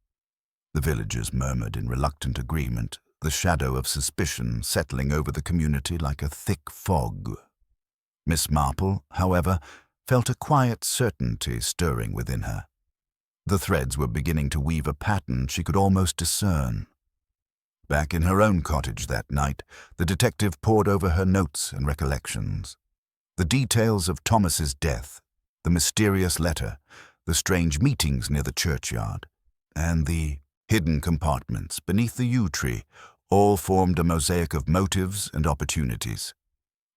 S1: The villagers murmured in reluctant agreement, the shadow of suspicion settling over the community like a thick fog. Miss Marple, however, felt a quiet certainty stirring within her. The threads were beginning to weave a pattern she could almost discern. Back in her own cottage that night, the detective pored over her notes and recollections. The details of Thomas's death, the mysterious letter, the strange meetings near the churchyard, and the hidden compartments beneath the yew tree all formed a mosaic of motives and opportunities.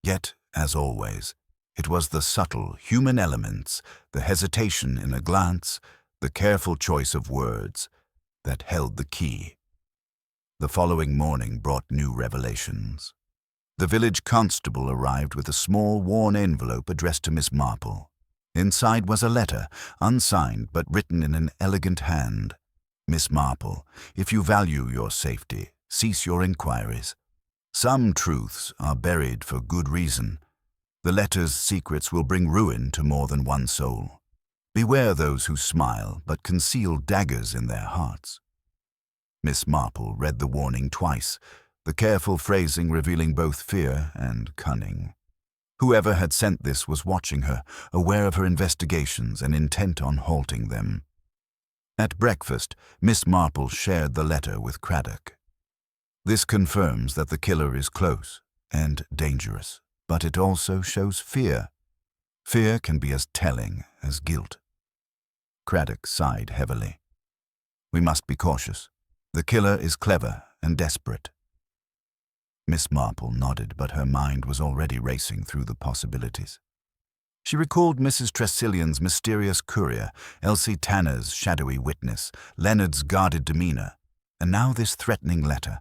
S1: Yet, as always, it was the subtle human elements, the hesitation in a glance, the careful choice of words, that held the key. The following morning brought new revelations. The village constable arrived with a small, worn envelope addressed to Miss Marple. Inside was a letter, unsigned but written in an elegant hand. Miss Marple, if you value your safety, cease your inquiries. Some truths are buried for good reason. The letter's secrets will bring ruin to more than one soul. Beware those who smile but conceal daggers in their hearts. Miss Marple read the warning twice, the careful phrasing revealing both fear and cunning. Whoever had sent this was watching her, aware of her investigations and intent on halting them. At breakfast, Miss Marple shared the letter with Craddock. This confirms that the killer is close and dangerous, but it also shows fear. Fear can be as telling as guilt. Craddock sighed heavily. We must be cautious. The killer is clever and desperate. Miss Marple nodded, but her mind was already racing through the possibilities. She recalled Mrs. Tressilian's mysterious courier, Elsie Tanner's shadowy witness, Leonard's guarded demeanor, and now this threatening letter.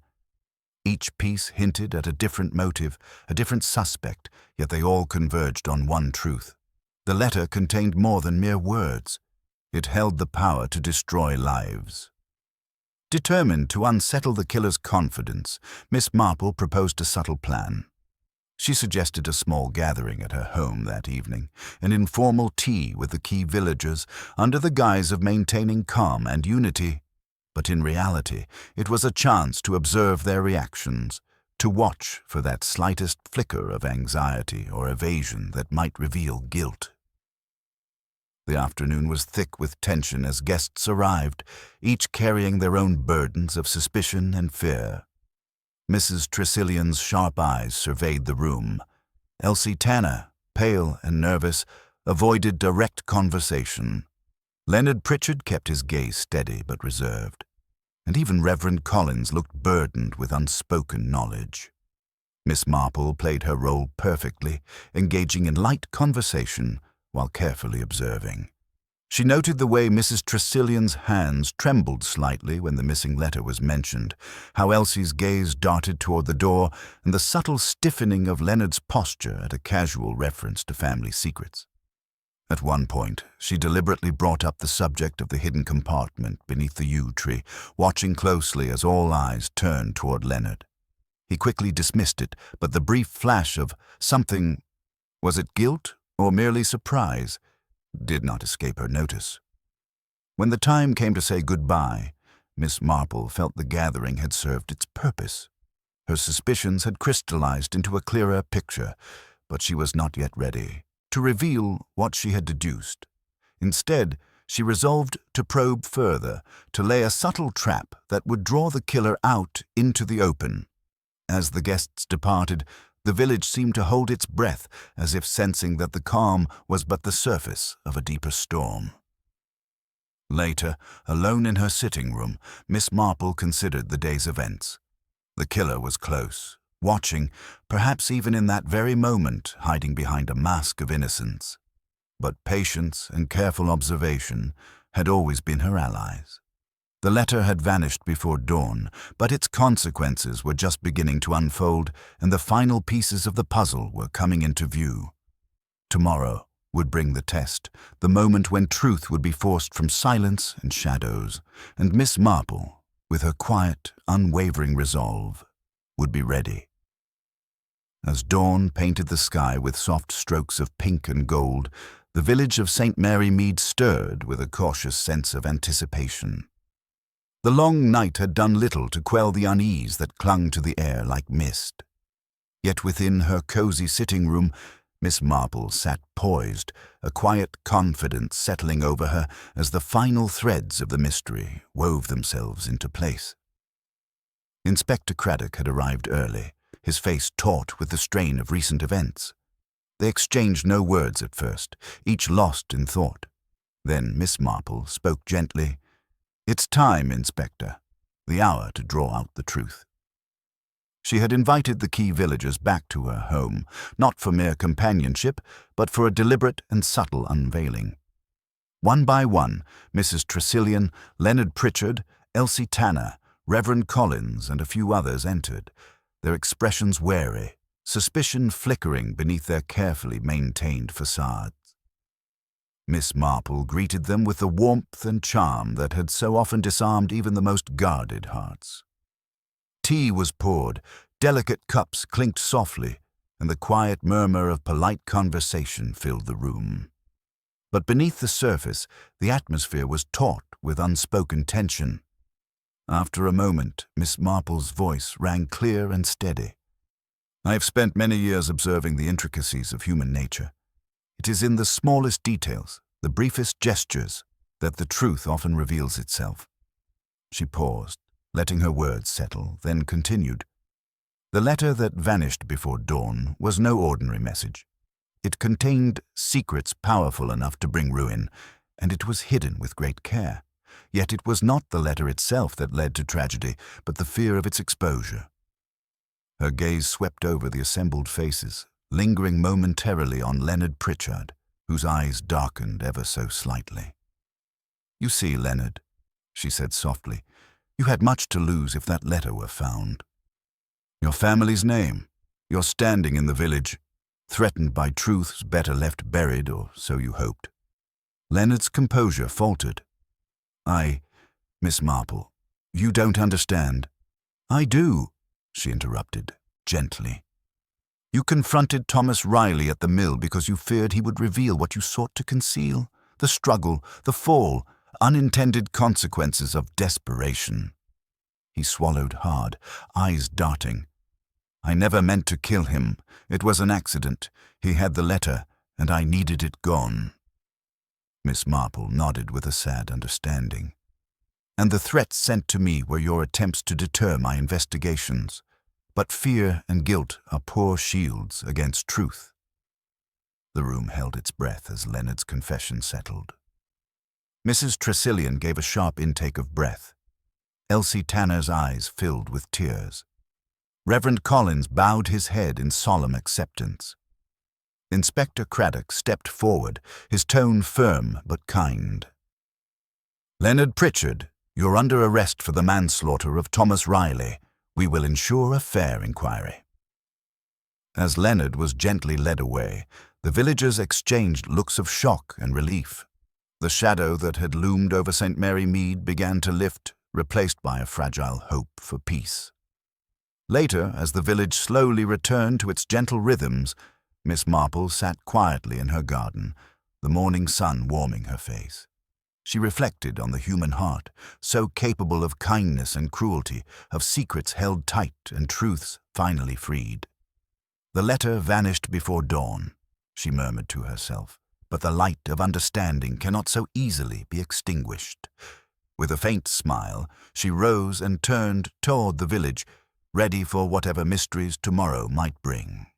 S1: Each piece hinted at a different motive, a different suspect, yet they all converged on one truth. The letter contained more than mere words. It held the power to destroy lives. Determined to unsettle the killer's confidence, Miss Marple proposed a subtle plan. She suggested a small gathering at her home that evening, an informal tea with the key villagers, under the guise of maintaining calm and unity. But in reality, it was a chance to observe their reactions, to watch for that slightest flicker of anxiety or evasion that might reveal guilt. The afternoon was thick with tension as guests arrived, each carrying their own burdens of suspicion and fear. Mrs. Tressilian's sharp eyes surveyed the room. Elsie Tanner, pale and nervous, avoided direct conversation. Leonard Pritchard kept his gaze steady but reserved, and even Reverend Collins looked burdened with unspoken knowledge. Miss Marple played her role perfectly, engaging in light conversation while carefully observing. She noted the way Mrs. Tressilian's hands trembled slightly when the missing letter was mentioned, how Elsie's gaze darted toward the door, and the subtle stiffening of Leonard's posture at a casual reference to family secrets. At one point, she deliberately brought up the subject of the hidden compartment beneath the yew tree, watching closely as all eyes turned toward Leonard. He quickly dismissed it, but the brief flash of something, was it guilt or merely surprise, did not escape her notice. When the time came to say goodbye, Miss Marple felt the gathering had served its purpose. Her suspicions had crystallized into a clearer picture, but she was not yet ready to reveal what she had deduced. Instead, she resolved to probe further, to lay a subtle trap that would draw the killer out into the open. As the guests departed, the village seemed to hold its breath, as if sensing that the calm was but the surface of a deeper storm. Later, alone in her sitting room, Miss Marple considered the day's events. The killer was close, watching, perhaps even in that very moment, hiding behind a mask of innocence. But patience and careful observation had always been her allies. The letter had vanished before dawn, but its consequences were just beginning to unfold, and the final pieces of the puzzle were coming into view. Tomorrow would bring the test, the moment when truth would be forced from silence and shadows, and Miss Marple, with her quiet, unwavering resolve, would be ready. As dawn painted the sky with soft strokes of pink and gold, the village of St. Mary Mead stirred with a cautious sense of anticipation. The long night had done little to quell the unease that clung to the air like mist. Yet within her cosy sitting room, Miss Marple sat poised, a quiet confidence settling over her as the final threads of the mystery wove themselves into place. Inspector Craddock had arrived early, his face taut with the strain of recent events. They exchanged no words at first, each lost in thought. Then Miss Marple spoke gently. "It's time, Inspector. The hour to draw out the truth." She had invited the key villagers back to her home, not for mere companionship, but for a deliberate and subtle unveiling. One by one, Mrs. Tressilian, Leonard Pritchard, Elsie Tanner, Reverend Collins, and a few others entered, their expressions wary, suspicion flickering beneath their carefully maintained facades. Miss Marple greeted them with the warmth and charm that had so often disarmed even the most guarded hearts. Tea was poured, delicate cups clinked softly, and the quiet murmur of polite conversation filled the room. But beneath the surface, the atmosphere was taut with unspoken tension. After a moment, Miss Marple's voice rang clear and steady. "I have spent many years observing the intricacies of human nature. It is in the smallest details, the briefest gestures, that the truth often reveals itself." She paused, letting her words settle, then continued. "The letter that vanished before dawn was no ordinary message. It contained secrets powerful enough to bring ruin, and it was hidden with great care. Yet it was not the letter itself that led to tragedy, but the fear of its exposure." Her gaze swept over the assembled faces, lingering momentarily on Leonard Pritchard, whose eyes darkened ever so slightly. "You see, Leonard," she said softly, "you had much to lose if that letter were found. Your family's name, your standing in the village, threatened by truths better left buried, or so you hoped." Leonard's composure faltered. Miss Marple, you don't understand." "I do," she interrupted, gently. "You confronted Thomas Riley at the mill because you feared he would reveal what you sought to conceal. The struggle, the fall, unintended consequences of desperation." He swallowed hard, eyes darting. "I never meant to kill him. It was an accident. He had the letter, and I needed it gone." Miss Marple nodded with a sad understanding. "And the threats sent to me were your attempts to deter my investigations. But fear and guilt are poor shields against truth." The room held its breath as Leonard's confession settled. Mrs. Tressilian gave a sharp intake of breath. Elsie Tanner's eyes filled with tears. Reverend Collins bowed his head in solemn acceptance. Inspector Craddock stepped forward, his tone firm but kind. "Leonard Pritchard, you're under arrest for the manslaughter of Thomas Riley. We will ensure a fair inquiry." As Leonard was gently led away, the villagers exchanged looks of shock and relief. The shadow that had loomed over St. Mary Mead began to lift, replaced by a fragile hope for peace. Later, as the village slowly returned to its gentle rhythms, Miss Marple sat quietly in her garden, the morning sun warming her face. She reflected on the human heart, so capable of kindness and cruelty, of secrets held tight and truths finally freed. "The letter vanished before dawn," she murmured to herself, "but the light of understanding cannot so easily be extinguished." With a faint smile, she rose and turned toward the village, ready for whatever mysteries tomorrow might bring.